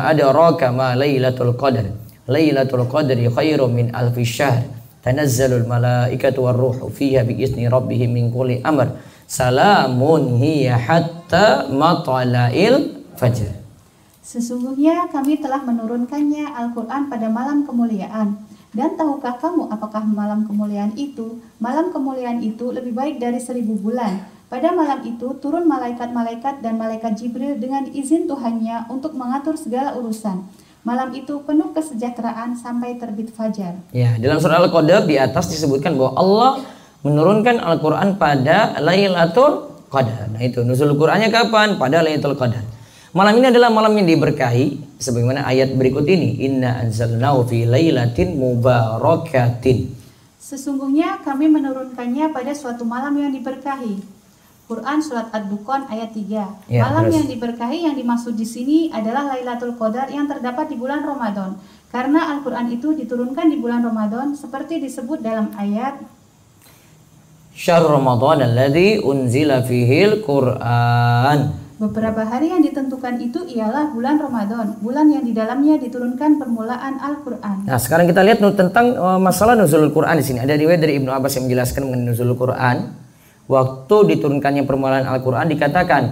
adraka ma lailatul qadar. Lailatul qadri khairum min alfi syahr. Tanazzalul malaikatu warruhu fiha biizni rabbihim min kulli amr. Salamun hiya hatta matla'il fajr. Sesungguhnya kami telah menurunkannya Al-Quran pada malam kemuliaan. Dan tahukah kamu apakah malam kemuliaan itu? Malam kemuliaan itu lebih baik dari 1000 bulan. Pada malam itu turun malaikat-malaikat dan malaikat Jibril dengan izin Tuhannya untuk mengatur segala urusan. Malam itu penuh kesejahteraan sampai terbit fajar. Ya, dalam surah Al-Qadar di atas disebutkan bahwa Allah menurunkan Al-Quran pada Lailatul Qadar. Nah itu nuzul Qurannya kapan? Pada Lailatul Qadar. Malam ini adalah malam yang diberkahi sebagaimana ayat berikut ini. Inna anzalnahu fi lailatin mubarakatin. Sesungguhnya kami menurunkannya pada suatu malam yang diberkahi. Quran surat Ad-Dukhan ayat 3. Malam yang diberkahi yang dimaksud di sini adalah Lailatul Qadar yang terdapat di bulan Ramadan. Karena Al-Quran itu diturunkan di bulan Ramadan seperti disebut dalam ayat Syahrul Ramadan alladzi unzila fihil Quran. Beberapa hari yang ditentukan itu ialah bulan Ramadan, bulan yang di dalamnya diturunkan permulaan Al-Quran. Nah, sekarang kita lihat tentang masalah nuzulul Quran di sini. Ada riwayat dari Ibnu Abbas yang menjelaskan mengenai nuzulul Quran. Waktu diturunkannya permulaan Al-Quran dikatakan,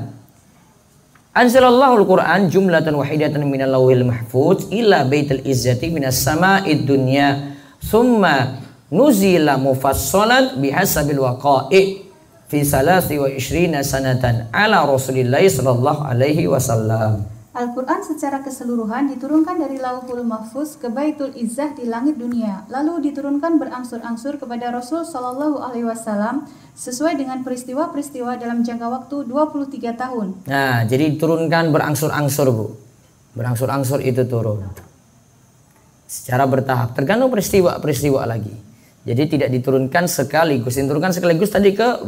Anzalallahul Quran jumlatan wahidatan minal lauhil mahfuz ila baitil izzati minas sama'id dunya summa nuzila mufassalan bihasabil waqa'i fi 23 sanatan ala Rasulillah sallallahu alaihi wasallam. Al-Quran secara keseluruhan diturunkan dari Lauhul Mahfuz ke Baitul Izzah di langit dunia, lalu diturunkan berangsur-angsur kepada Rasul Shallallahu Alaihi Wasallam sesuai dengan peristiwa-peristiwa dalam jangka waktu 23 tahun. Nah, jadi diturunkan berangsur-angsur, Bu. Berangsur-angsur itu turun secara bertahap, tergantung peristiwa-peristiwa lagi. Jadi tidak diturunkan sekaligus. Diturunkan sekaligus tadi ke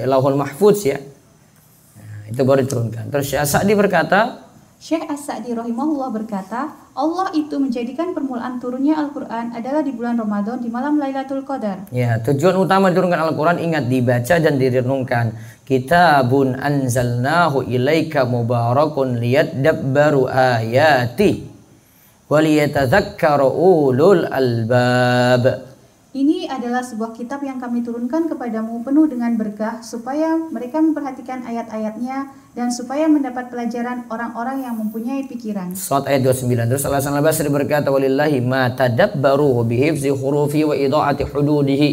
Lauhul Mahfuz ya. Nah, itu baru diturunkan. Terus Syekh As-Sa'di berkata, Syekh As-Sa'di rahimahullah berkata, Allah itu menjadikan permulaan turunnya Al-Quran adalah di bulan Ramadan di malam Lailatul Qadar. Ya, tujuan utama diturunkan Al-Quran ingat dibaca dan direnungkan. Kitabun anzalnahu ilaika mubarakun liyadabbaru ayati waliyatadzakkara ulul albab. Ini adalah sebuah kitab yang kami turunkan kepadamu penuh dengan berkah supaya mereka memperhatikan ayat-ayatnya dan supaya mendapat pelajaran orang-orang yang mempunyai pikiran. Surat ayat 29. Terus Al-Hasan Al-Basri berkata, walillahi ma tadabbaru bihifzi hurufi wa idha'ati hududihi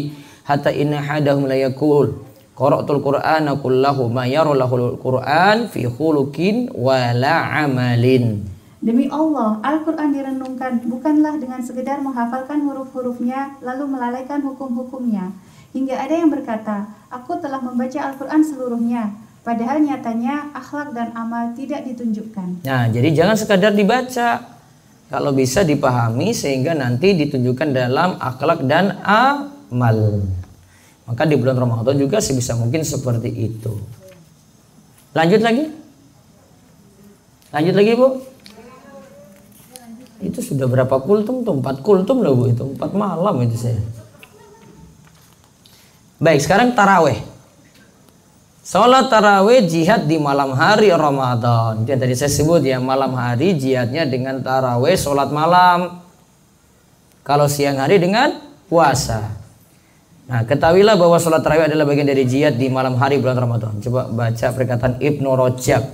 hatta inna hadahum la yaqul qara'tul qur'ana kullahu ma yara lahul qur'an fi khuluqin wa la amalin. Demi Allah, Al-Quran direnungkan bukanlah dengan sekedar menghafalkan huruf-hurufnya lalu melalaikan hukum-hukumnya. Hingga ada yang berkata, aku telah membaca Al-Quran seluruhnya, padahal nyatanya akhlak dan amal tidak ditunjukkan. Nah, jadi jangan sekadar dibaca. Kalau bisa dipahami sehingga nanti ditunjukkan dalam akhlak dan amal. Maka di bulan Ramadan juga sebisa mungkin seperti itu. Lanjut lagi? Lanjut lagi, Bu? Itu sudah berapa kultum tuh? 4 kultum loh, Bu, itu 4 malam itu saya. Baik, sekarang taraweh. Sholat taraweh jihad di malam hari Ramadan. Itu yang tadi saya sebut ya, malam hari jihadnya dengan taraweh sholat malam. Kalau siang hari dengan puasa. Nah, ketahuilah bahwa sholat taraweh adalah bagian dari jihad di malam hari bulan Ramadan. Coba baca perkataan Ibnu Rajab.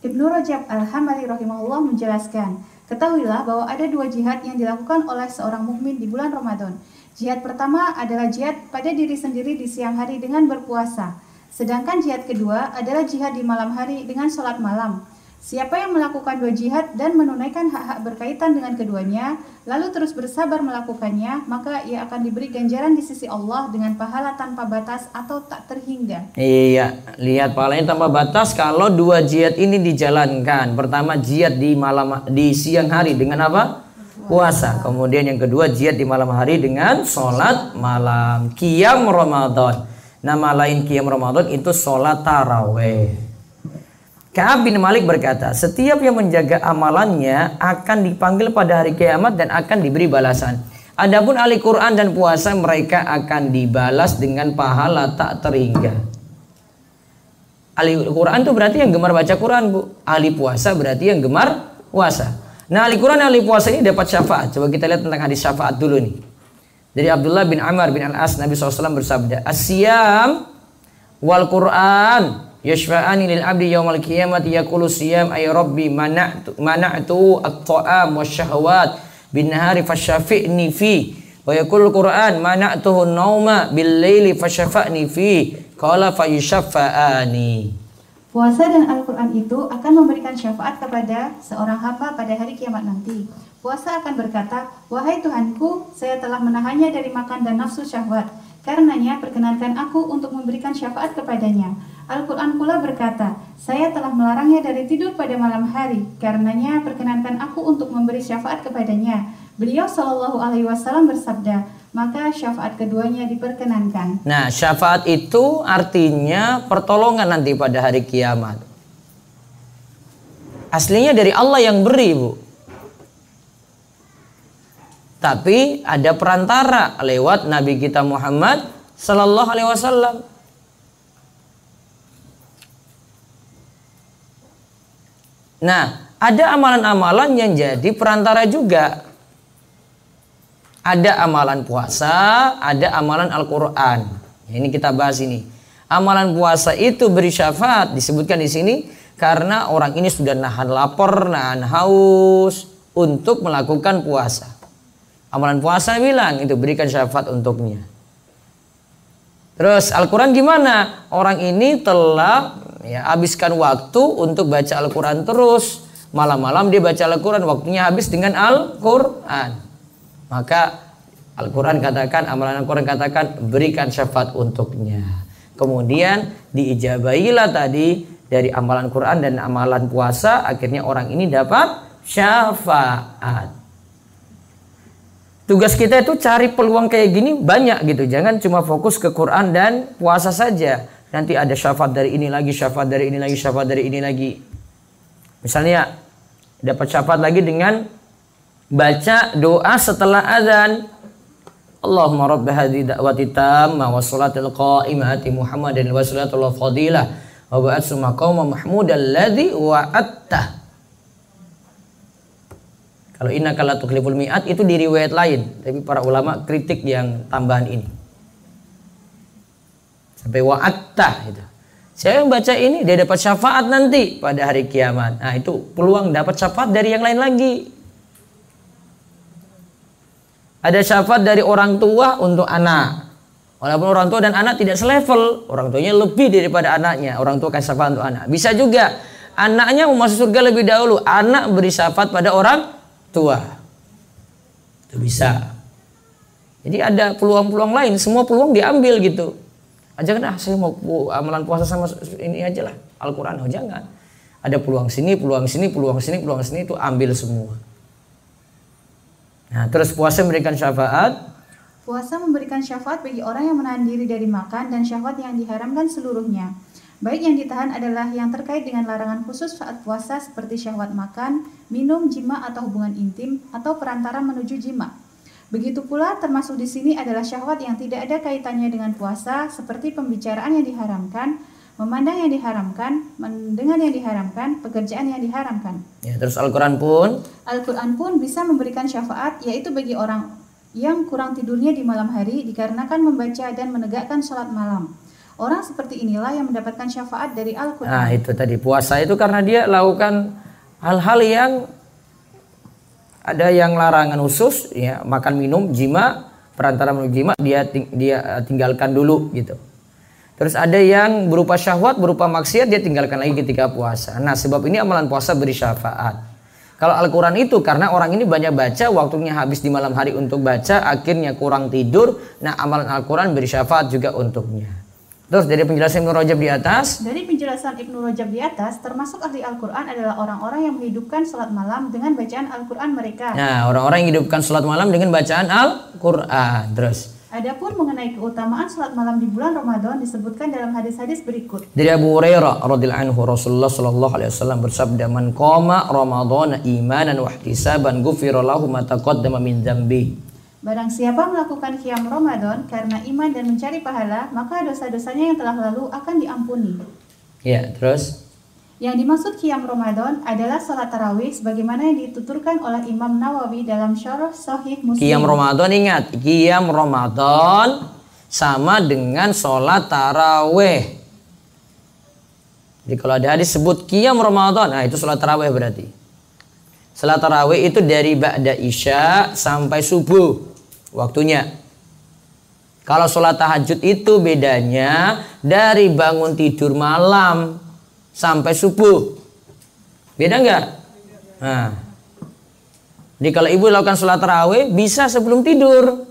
Ibnu Rajab Al-Hambali rahimahullah menjelaskan, ketahuilah bahwa ada 2 jihad yang dilakukan oleh seorang mukmin di bulan Ramadan. Jihad pertama adalah jihad pada diri sendiri di siang hari dengan berpuasa. Sedangkan jihad kedua adalah jihad di malam hari dengan sholat malam. Siapa yang melakukan 2 jihad dan menunaikan hak-hak berkaitan dengan keduanya, lalu terus bersabar melakukannya, maka ia akan diberi ganjaran di sisi Allah dengan pahala tanpa batas atau tak terhingga. Iya, lihat pahalanya tanpa batas kalau 2 jihad ini dijalankan. Pertama jihad di siang hari dengan apa? Puasa. Kemudian yang kedua jihad di malam hari dengan sholat malam. Qiyam Ramadan. Nama lain Qiyam Ramadan itu sholat taraweh. Ka'ab bin Malik berkata, setiap yang menjaga amalannya akan dipanggil pada hari kiamat dan akan diberi balasan. Adapun ahli Quran dan puasa mereka akan dibalas dengan pahala tak terhingga. Ahli Quran itu berarti yang gemar baca Quran, Bu. Ahli puasa berarti yang gemar puasa. Nah, ahli Quran dan ahli puasa ini dapat syafaat. Coba kita lihat tentang hadis syafaat dulu nih. Dari Abdullah bin Amr bin Al-As, Nabi SAW bersabda, As-siyam wal Quran yashfa'ani lil abdi yaumal qiyamati yaqulu siyam ay rabbi mana'tu at-ta'am wasyahawat bin nahari fasyafi'ni fi wa yaqulu Qur'an mana'tuhu an-nauma bil laili fasyafa'ni fi qala fayusyafa'ani. Puasa dan Al-Quran itu akan memberikan syafaat kepada seorang hamba pada hari kiamat nanti. Puasa akan berkata, wahai Tuhanku, saya telah menahannya dari makan dan nafsu syahwat. Karenanya perkenankan aku untuk memberikan syafaat kepadanya. Al-Quran pula berkata, saya telah melarangnya dari tidur pada malam hari. Karenanya perkenankan aku untuk memberi syafaat kepadanya. Beliau Shallallahu Alaihi Wasallam bersabda, maka syafaat keduanya diperkenankan. Nah, syafaat itu artinya pertolongan nanti pada hari kiamat. Aslinya dari Allah yang beri, Bu. Tapi ada perantara lewat Nabi kita Muhammad Sallallahu Alaihi Wasallam. Nah, ada amalan-amalan yang jadi perantara juga. Ada amalan puasa, ada amalan Al-Quran. Ini kita bahas ini. Amalan puasa itu beri syafaat, disebutkan di sini karena orang ini sudah nahan lapar, nahan haus untuk melakukan puasa. Amalan puasa bilang itu berikan syafaat untuknya. Terus Al-Quran gimana? Orang ini telah habiskan waktu untuk baca Al-Quran terus. malam-malam dia baca Al-Quran, waktunya habis dengan Al-Quran. Maka Al-Quran katakan, amalan Al-Quran katakan, berikan syafaat untuknya. Kemudian diijabahilah tadi dari amalan Quran dan amalan puasa, akhirnya orang ini dapat syafaat. Tugas kita itu cari peluang kayak gini banyak gitu. Jangan cuma fokus ke Quran dan puasa saja. Nanti ada syafaat dari ini lagi, syafaat dari ini lagi, syafaat dari ini lagi. Misalnya dapat syafaat lagi dengan baca doa setelah azan. Allahumma rabb hadhihi da'wati tammah wa sholatil qa'imati Muhammadin wa salatul fadilah wa ba'atsu maqama mahmudal ladzi wa'atta. Kalau innaka la tukhliful mi'at itu di riwayat lain, tapi para ulama kritik yang tambahan ini. Sampai wa'atta itu. Saya membaca ini dia dapat syafaat nanti pada hari kiamat. Nah, itu peluang dapat syafaat dari yang lain lagi. Ada syafaat dari orang tua untuk anak. Walaupun orang tua dan anak tidak selevel, orang tuanya lebih daripada anaknya, orang tua kasih syafaat untuk anak. Bisa juga anaknya mau masuk surga lebih dahulu, anak beri syafaat pada orang tua. Itu bisa. Jadi ada peluang-peluang lain, semua peluang diambil gitu. Jangan saya mau amalan puasa sama ini aja lah, Al-Quran. Oh jangan. Ada peluang sini, peluang sini, peluang sini, peluang sini, itu ambil semua. Nah, terus puasa memberikan syafaat. Puasa memberikan syafaat bagi orang yang menahan diri dari makan dan syahwat yang diharamkan seluruhnya. Baik yang ditahan adalah yang terkait dengan larangan khusus saat puasa seperti syahwat makan, minum, jima atau hubungan intim, atau perantara menuju jima. Begitu pula termasuk di sini adalah syahwat yang tidak ada kaitannya dengan puasa seperti pembicaraan yang diharamkan, memandang yang diharamkan, mendengar yang diharamkan, pekerjaan yang diharamkan. Ya, terus Al-Quran pun bisa memberikan syafaat, yaitu bagi orang yang kurang tidurnya di malam hari dikarenakan membaca dan menegakkan sholat malam. Orang seperti inilah yang mendapatkan syafaat dari Al-Quran. Nah, itu tadi puasa itu karena dia lakukan hal-hal yang ada yang larangan khusus, ya, makan minum, jima, perantara menuju jima dia tinggalkan dulu gitu. Terus ada yang berupa syahwat, berupa maksiat dia tinggalkan lagi ketika puasa. Nah, sebab ini amalan puasa beri syafaat. Kalau Al-Quran itu karena orang ini banyak baca, waktunya habis di malam hari untuk baca, akhirnya kurang tidur. Nah, amalan Al-Quran beri syafaat juga untuknya. Terus dari penjelasan Ibnu Rajab di atas. Dari penjelasan Ibnu Rajab di atas, termasuk ahli Al-Quran adalah orang-orang yang menghidupkan salat malam dengan bacaan Al-Quran mereka. Nah, orang-orang yang menghidupkan salat malam dengan bacaan Al-Quran. Terus. Adapun mengenai keutamaan salat malam di bulan Ramadan disebutkan dalam hadis-hadis berikut. Dari Abu Hurairah radhiyallahu anhu, Rasulullah sallallahu alaihi wasallam bersabda, "Man qama Ramadhana imanan wa ihtisaban ghufira lahu ma taqaddama min dzambi." Barang siapa melakukan qiyam Ramadan karena iman dan mencari pahala, maka dosa-dosanya yang telah lalu akan diampuni. Ya, terus yang dimaksud qiyam Ramadan adalah salat tarawih sebagaimana yang dituturkan oleh Imam Nawawi dalam Syarah Sahih Muslim. Qiyam Ramadan, ingat, qiyam Ramadan sama dengan salat tarawih. Jadi kalau ada hadis sebut qiyam Ramadan, nah itu salat tarawih berarti. Salat tarawih itu dari ba'da isya sampai subuh waktunya. Kalau sholat tahajud itu bedanya dari bangun tidur malam sampai subuh. Beda nggak? Nah, jadi kalau ibu lakukan sholat tarawih bisa sebelum tidur.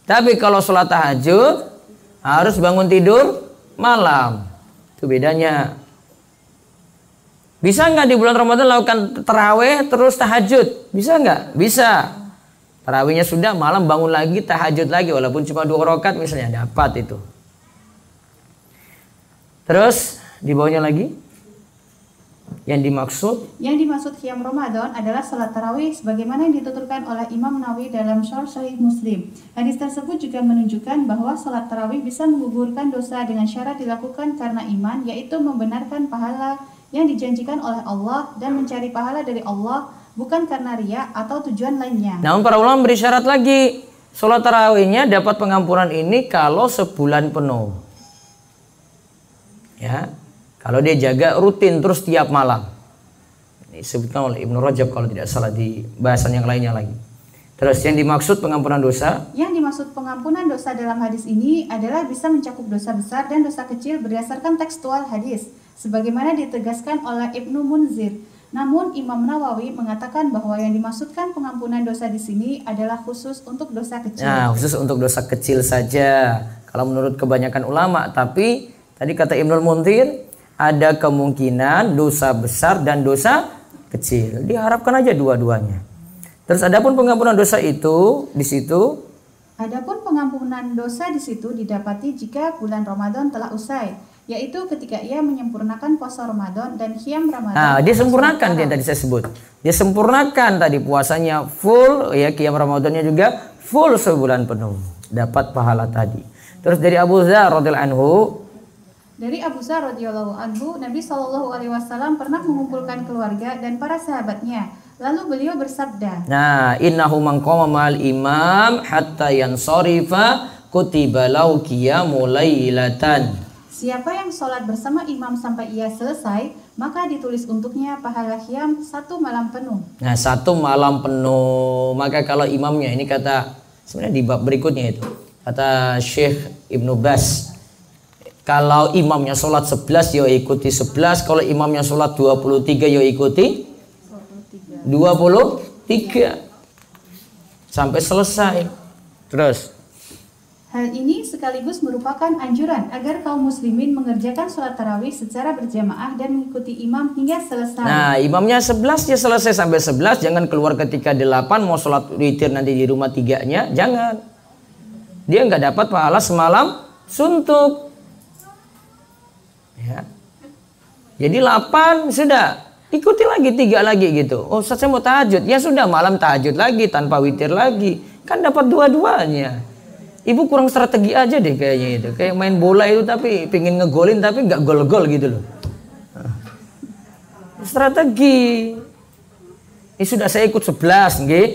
Tapi kalau sholat tahajud harus bangun tidur malam. Itu bedanya. Bisa nggak di bulan Ramadan lakukan tarawih terus tahajud? Bisa nggak? Bisa. Tarawihnya sudah, malam bangun lagi, tahajud lagi, walaupun cuma 2 rakaat misalnya, dapat itu. Terus di bawahnya lagi, yang dimaksud qiyam Ramadan adalah salat tarawih sebagaimana yang dituturkan oleh Imam Nawawi dalam Syarah Sahih Muslim. Hadis tersebut juga menunjukkan bahwa salat tarawih bisa menggugurkan dosa dengan syarat dilakukan karena iman, yaitu membenarkan pahala yang dijanjikan oleh Allah dan mencari pahala dari Allah, bukan karena riya atau tujuan lainnya. Namun para ulama beri syarat lagi. Sholat tarawihnya dapat pengampunan ini kalau sebulan penuh. Ya, kalau dia jaga rutin terus tiap malam. Ini disebutkan oleh Ibnu Rajab kalau tidak salah di bahasan yang lainnya lagi. Terus yang dimaksud pengampunan dosa? Yang dimaksud pengampunan dosa dalam hadis ini adalah bisa mencakup dosa besar dan dosa kecil berdasarkan tekstual hadis. Sebagaimana ditegaskan oleh Ibnu Munzir. Namun Imam Nawawi mengatakan bahwa yang dimaksudkan pengampunan dosa di sini adalah khusus untuk dosa kecil. Nah, khusus untuk dosa kecil saja. Kalau menurut kebanyakan ulama, tapi tadi kata Ibnul Munzir ada kemungkinan dosa besar dan dosa kecil. Diharapkan aja dua-duanya. Terus adapun pengampunan dosa itu di situ. Adapun pengampunan dosa di situ didapati jika bulan Ramadan telah usai, yaitu ketika ia menyempurnakan puasa Ramadan dan qiyam Ramadan. Nah, dia sempurnakan dia tadi saya sebut. Dia sempurnakan tadi puasanya full, ya qiyam Ramadannya juga full sebulan penuh. Dapat pahala tadi. Terus dari Abu Dzar radhiyallahu anhu. Dari Abu Dzar radhiyallahu anhu, Nabi Shallallahu alaihi wasallam pernah mengumpulkan keluarga dan para sahabatnya. Lalu beliau bersabda, Nah, innahu man qama ma'al imam hatta yansarifa kutiba lahu qiyamul lailatan. siapa yang sholat bersama imam sampai ia selesai, maka ditulis untuknya pahala qiyam 1 malam penuh. Nah, 1 malam penuh. Maka kalau imamnya, ini kata sebenarnya di bab berikutnya itu, kata Syekh Ibnu Bas, kalau imamnya sholat 11 ya ikuti 11, kalau imamnya sholat 23 ya ikuti 23 sampai selesai. Terus Hal ini sekaligus merupakan anjuran agar kaum muslimin mengerjakan sholat tarawih secara berjamaah dan mengikuti imam hingga selesai. nah, imamnya 11 ya selesai sampai 11, jangan keluar ketika 8 mau sholat witir nanti di rumah 3-nya, jangan. Dia nggak dapat pahala semalam suntuk. Ya. Jadi 8 sudah, ikuti lagi 3 lagi gitu. Oh, Ustaz saya mau tahajud. Ya sudah, malam tahajud lagi tanpa witir lagi. Kan dapat dua-duanya. Ibu kurang strategi aja deh kayaknya itu. Kayak main bola itu tapi pengen ngegolin tapi nggak gol-gol gitu loh. Strategi. Ini sudah saya ikut 11 nggih.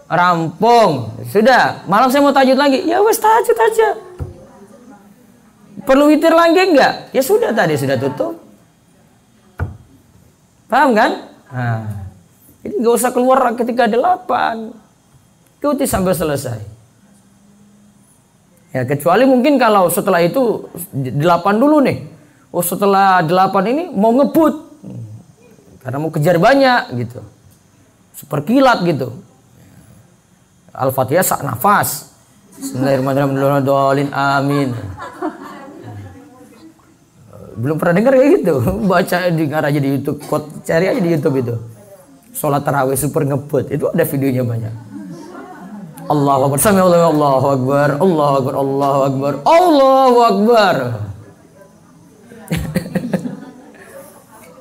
Rampung. Sudah, malam saya mau tahajud lagi. Ya wes tahajud aja. Perlu witir lagi enggak? Ya sudah, tadi sudah tutup. Paham kan? Nah, jadi nggak usah keluar ketika 8. Ikuti sampai selesai. Ya, kecuali mungkin kalau setelah itu 8 dulu nih. Oh, setelah 8 ini mau ngebut. Karena mau kejar banyak gitu. Seperkilat gitu. Al-Fatihah sak nafas. Bismillahirrahmanirrahim. Amin. Belum pernah dengar kayak gitu. Baca dengar aja di YouTube, cari aja di YouTube itu. Sholat tarawih super ngebut. Itu ada videonya banyak. Allahu Akbar, Allahu Akbar, Allahu Akbar, Allahu Akbar, Allahu Akbar.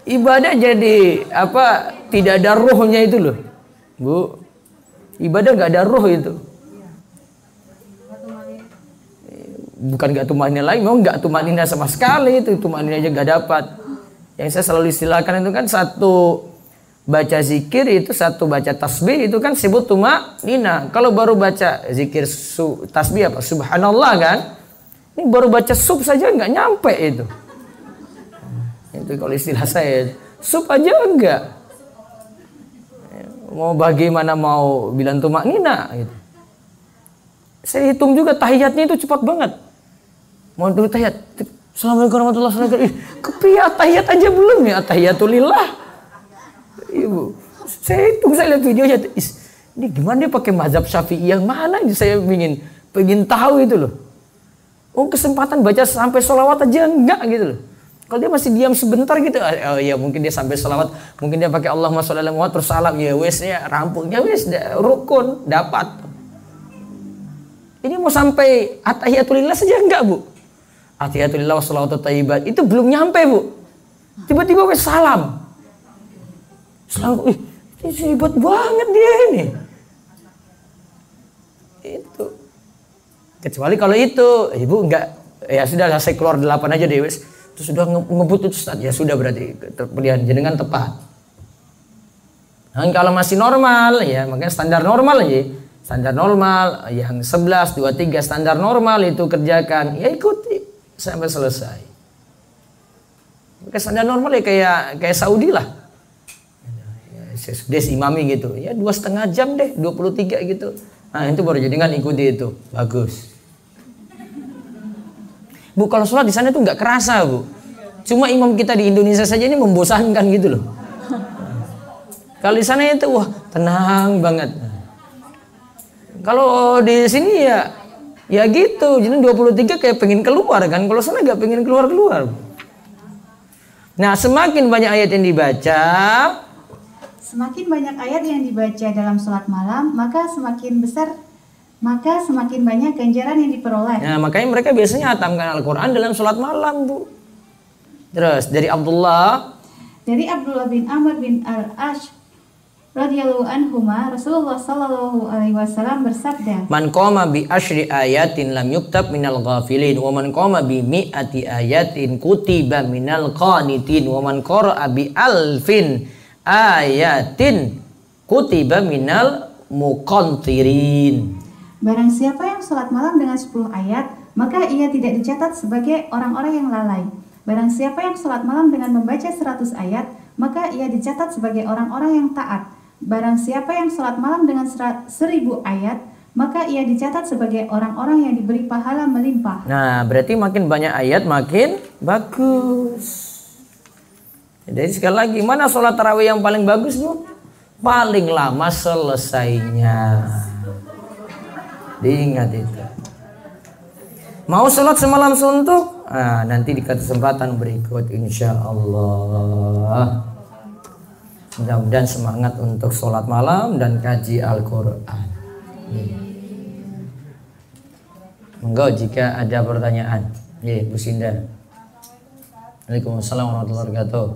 Ibadah jadi apa? Tidak ada ruhnya itu loh, Bu. Ibadah nggak ada ruh itu. Bukan nggak tumanina lagi, memang nggak tumanina sama sekali itu. Tumanina aja nggak dapat. Yang saya selalu istilahkan itu kan satu baca zikir itu, satu baca tasbih itu kan disebut tumanina. Kalau baru baca zikir tasbih apa? Subhanallah kan? Ini baru baca sub saja nggak nyampe itu. Itu kalau istilah saya, sub aja enggak. Mau bagaimana mau bilang tumanina gitu. Saya hitung juga tahiyatnya itu cepat banget. Mau dulu tahiyat. Assalamualaikum warahmatullahi wabarakatuh. Kepiat tahiyat aja belum ya, tahiyatulillah. Ibu, saya hitung, saya lihat videonya. Ini gimana dia pakai mazhab Syafi'i yang mana ini, saya pengen tahu itu loh. Oh, kesempatan baca sampai sholawat aja enggak gitu loh. Kalau dia masih diam sebentar gitu, oh ya mungkin dia sampai sholawat, mungkin dia pakai Allahumma sholli ala Muhammad terus salam, ya wes ya rampung, ya wes rukun dapat. Ini mau sampai atahiyatulillah saja enggak, Bu? Atahiyatulillah wassalawatu thayyibat itu belum nyampe, Bu. Tiba-tiba wes salam. Salam, ini hebat banget dia ini. Itu. Kecuali kalau itu, Ibu enggak, ya sudah saya keluar 8 aja deh wes. Terus sudah ngebut itu Ustaz, ya sudah berarti pilihan jenengan tepat. Dan kalau masih normal ya, makanya standar normal aja. Standar normal yang 11, 23 standar normal itu kerjakan, ya ikuti sampai selesai. Maka standar normal ya kayak Saudi lah. Ya, des imami gitu. Ya 2,5 jam deh, 23 gitu. Nah, itu baru jenengan ikuti itu. Bagus. Bu, kalau sholat di sana itu nggak kerasa, Bu. Cuma imam kita di Indonesia saja ini membosankan gitu loh. Kalau di sana itu wah tenang banget. Kalau di sini ya gitu. Jadi 23 kayak pengen keluar kan. Kalau sana nggak pengen keluar. Nah, semakin banyak ayat yang dibaca, semakin banyak ayat yang dibaca dalam sholat malam, maka semakin banyak ganjaran yang diperoleh. Nah, makanya mereka biasanya hatamkan Al-Quran dalam sholat malam, Bu. Terus dari Abdullah bin Amr bin Al-Ash radhiyallahu anhuma, Rasulullah sallallahu alaihi wasallam bersabda, "Man qama bi asyri ayatin lam yuktab minal ghafilin wa man qama bi mi'ati ayatin kutiba minal qanitin wa man qara'a bi alfin ayatin kutiba minal muqantirin." Barang siapa yang sholat malam dengan 10 ayat, maka ia tidak dicatat sebagai orang-orang yang lalai. Barang siapa yang sholat malam dengan membaca 100 ayat, maka ia dicatat sebagai orang-orang yang taat. Barang siapa yang sholat malam dengan 1000 ayat, maka ia dicatat sebagai orang-orang yang diberi pahala melimpah. Nah, berarti makin banyak ayat makin bagus. Jadi sekali lagi, mana sholat tarawih yang paling bagus, Bu? Paling lama selesainya. Diingat itu. Mau sholat semalam suntuk? Nah, nanti di kesempatan berikut insya Allah. Mudah-mudahan semangat untuk sholat malam dan kaji Al-Quran. Monggo jika ada pertanyaan. Bu Sinda. Waalaikumsalam warahmatullahi wabarakatuh.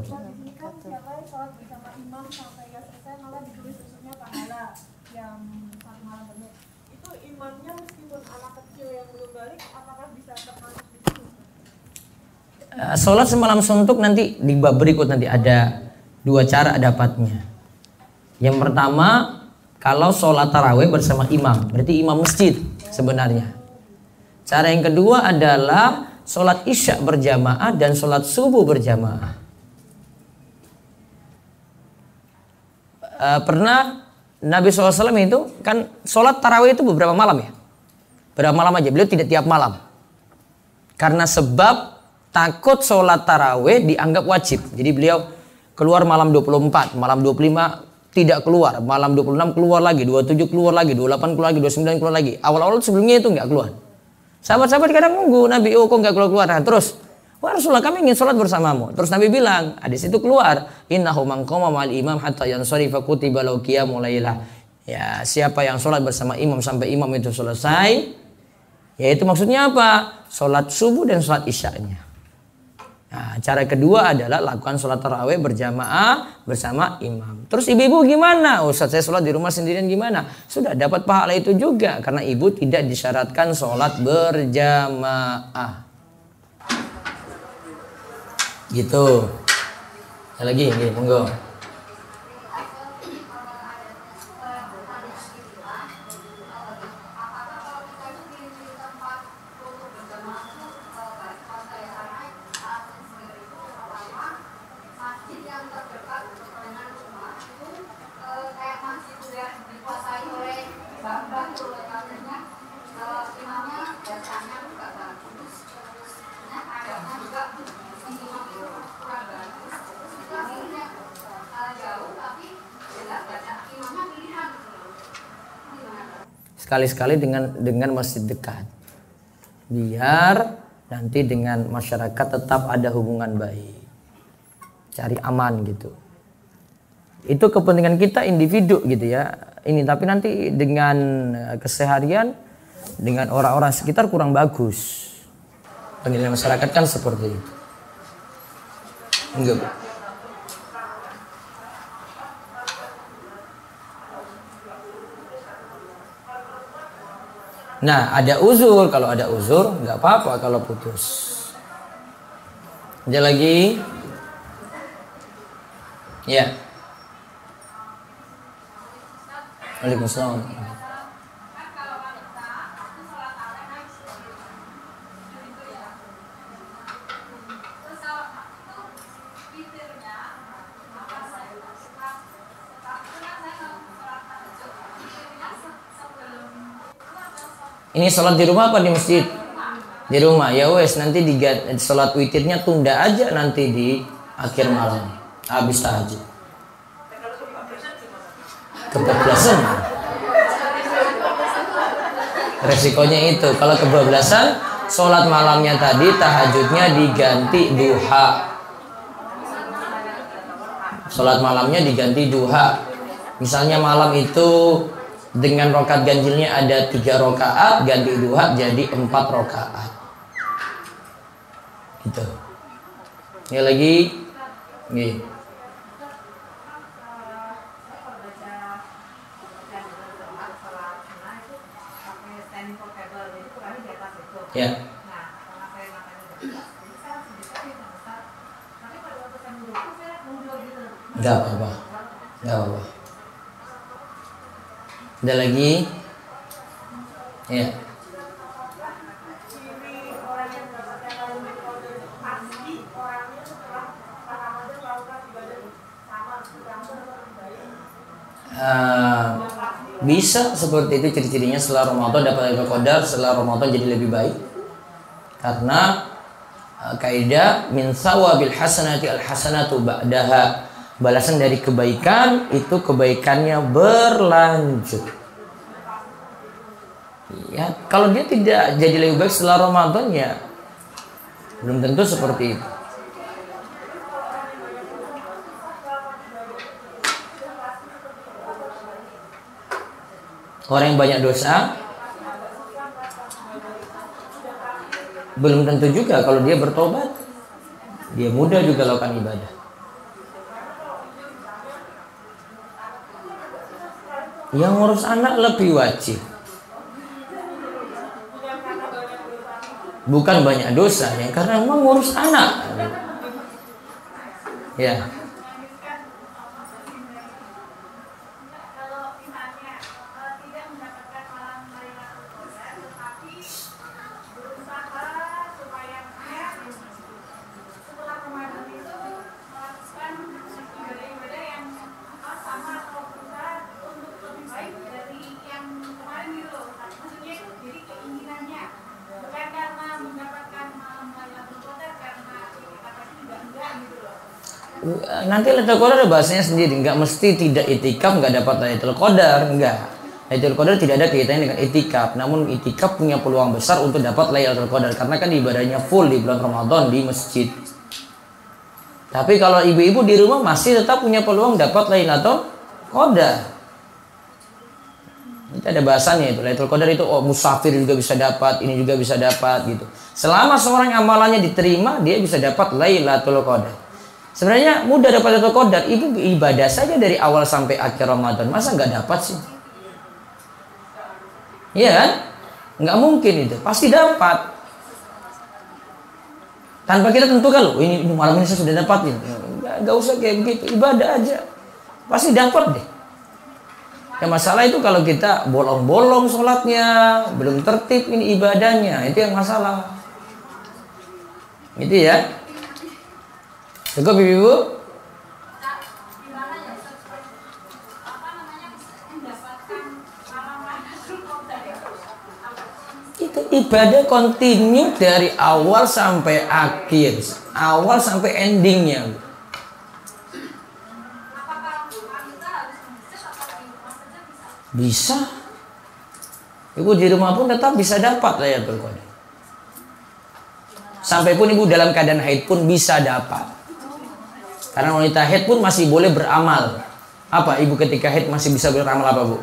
Sholat semalam suntuk nanti di bab berikut nanti ada 2 cara dapatnya. Yang pertama, kalau sholat tarawih bersama imam, berarti imam masjid sebenarnya. Cara yang kedua adalah sholat isya berjamaah dan sholat subuh berjamaah. Pernah Nabi SAW itu kan sholat tarawih itu beberapa malam ya. Berapa malam aja, beliau tidak tiap malam. Karena sebab takut sholat tarawih dianggap wajib. Jadi beliau keluar malam 24, malam 25 tidak keluar, malam 26 keluar lagi, 27 keluar lagi, 28 keluar lagi, 29 keluar lagi. Awal-awal sebelumnya itu nggak keluar. Sahabat-sahabat kadang nunggu Nabi, kok nggak keluar-keluar. Nah, terus, wah Rasulullah kami ingin sholat bersamamu. Terus Nabi bilang, hadis itu keluar, innahu man qama ma'al imam hatta yansarifa kutiba lahu qiyamul lailah. Ya, siapa yang sholat bersama imam sampai imam itu selesai, yaitu maksudnya apa? Sholat subuh dan sholat isya'nya. Nah, cara kedua adalah lakukan sholat tarawih berjamaah bersama imam. Terus ibu-ibu gimana? Ustaz, saya sholat di rumah sendirian gimana? Sudah dapat pahala itu juga karena ibu tidak disyaratkan sholat berjamaah. Gitu. Ada lagi, monggo. Sekali-sekali dengan masjid dekat, biar nanti dengan masyarakat tetap ada hubungan baik, cari aman gitu. Itu kepentingan kita individu gitu ya. Ini tapi nanti dengan keseharian dengan orang-orang sekitar kurang bagus. Pendidikan masyarakat kan seperti itu. Enggak, Bu. Nah, ada uzur. Kalau ada uzur, nggak apa-apa kalau putus. Ada lagi? Ya. Waalaikumsalam. Ini sholat di rumah apa di masjid? Di rumah. Ya wes, nanti sholat witirnya tunda aja nanti di akhir malam. Habis tahajud. kebablasan. Resikonya itu kalau kebablasan, sholat malamnya tadi tahajudnya diganti duha. Sholat malamnya diganti duha. Misalnya malam itu dengan rokaat ganjilnya ada 3 rokaat, ganti duha jadi 4 rokaat. Gitu. Ini lagi, nih. Ya. Enggak apa-apa. Enggak apa-apa. Ada lagi? Ya. Bisa seperti itu ciri-cirinya setelah Ramadan dapat Lailatul Qadar, setelah Ramadan jadi lebih baik. Karena kaidah min sawabil hasanati al hasanatu ba'daha. Balasan dari kebaikan itu kebaikannya berlanjut. Ya, kalau dia tidak jadi lebih baik setelah Ramadan ya belum tentu seperti itu. Orang yang banyak dosa belum tentu juga kalau dia bertobat dia mudah juga lakukan ibadah. Yang ngurus anak lebih wajib, bukan banyak dosa yang karena memang ngurus anak. Ya. Nanti Lailatul Qadar ada bahasanya sendiri, nggak mesti tidak itikaf nggak dapat Lailatul Qadar, enggak. Lailatul Qadar tidak ada kaitannya dengan itikaf, namun itikaf punya peluang besar untuk dapat Lailatul Qadar karena kan ibadahnya full di bulan Ramadan di masjid. Tapi kalau ibu-ibu di rumah masih tetap punya peluang dapat Lailatul Qadar. Itu ada bahasanya itu. Lailatul Qadar itu musafir juga bisa dapat, ini juga bisa dapat gitu. Selama seorang amalannya diterima, dia bisa dapat Lailatul Qadar. Sebenarnya mudah dapat Lailatul Qadar. Ibu ibadah saja dari awal sampai akhir Ramadan, masa nggak dapat sih? Iya kan? Nggak mungkin itu, pasti dapat. Tanpa kita tentukan loh, ini malam ini saya sudah dapatin. Nggak usah kayak begitu, ibadah aja, pasti dapat deh. Ya masalah itu kalau kita bolong-bolong sholatnya, belum tertib ini ibadahnya, itu yang masalah. Gitu ya. Cukup ibu? Itu ibadah kontinu dari awal sampai akhir, awal sampai endingnya. Bisa. Ibu di rumah pun tetap bisa dapat Lailatul Qadar. Sampai pun ibu dalam keadaan haid pun bisa dapat. Karena wanita haid pun masih boleh beramal. Apa ibu ketika haid masih bisa beramal apa bu?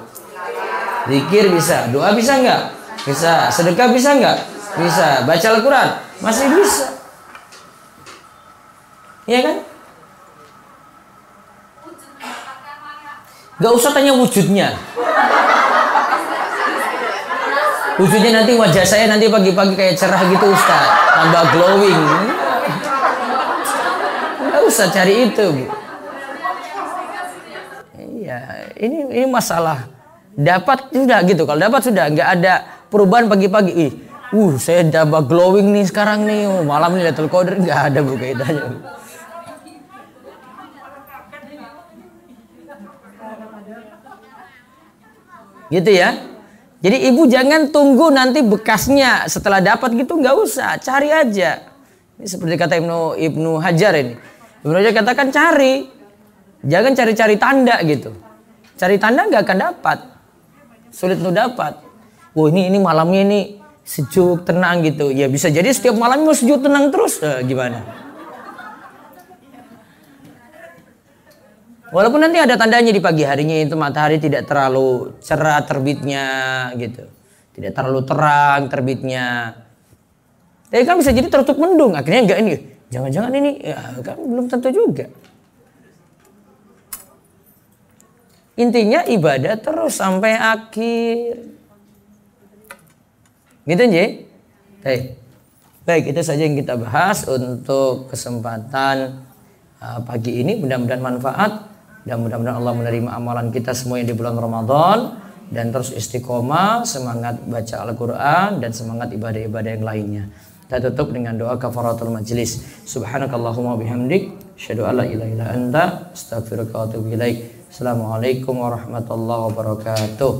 Zikir bisa, doa bisa nggak? Bisa, sedekah bisa nggak? Bisa, baca Al-Quran masih bisa. Iya kan? Gak usah tanya wujudnya. Wujudnya nanti wajah saya nanti pagi-pagi kayak cerah gitu Ustaz, tambah glowing. Nggak usah cari itu, Bu. Iya, ini masalah dapat sudah gitu. Kalau dapat sudah nggak ada perubahan pagi-pagi. Saya tambah glowing nih sekarang nih, malam ini Lailatul Qadar, nggak ada Bu kaitannya. Gitu ya. Jadi ibu jangan tunggu nanti bekasnya setelah dapat gitu, nggak usah, cari aja. Ini seperti kata Ibnu Hajar ini. Ibnu Hajar katakan cari, jangan cari-cari tanda gitu. Cari tanda nggak akan dapat. Sulit untuk dapat. Wah ini malamnya ini sejuk, tenang gitu. Ya bisa jadi setiap malam mau sejuk, tenang terus. Gimana? Walaupun nanti ada tandanya di pagi harinya itu matahari tidak terlalu cerah terbitnya gitu. Tidak terlalu terang terbitnya. Tapi kan bisa jadi tertutup mendung. Akhirnya enggak ini. Jangan-jangan ini ya, kan belum tentu juga. Intinya ibadah terus sampai akhir. Gitu Nji? Baik, itu saja yang kita bahas untuk kesempatan pagi ini. Mudah-mudahan manfaat. Dan mudah-mudahan Allah menerima amalan kita semua yang di bulan Ramadan. Dan terus istiqomah, semangat baca Al-Quran dan semangat ibadah-ibadah yang lainnya. Kita tutup dengan doa kafaratul majlis. Subhanakallahumma bihamdik, asyhadu an la ilaha illa anta, astaghfiruka wa atubu ilaik. Assalamualaikum warahmatullahi wabarakatuh.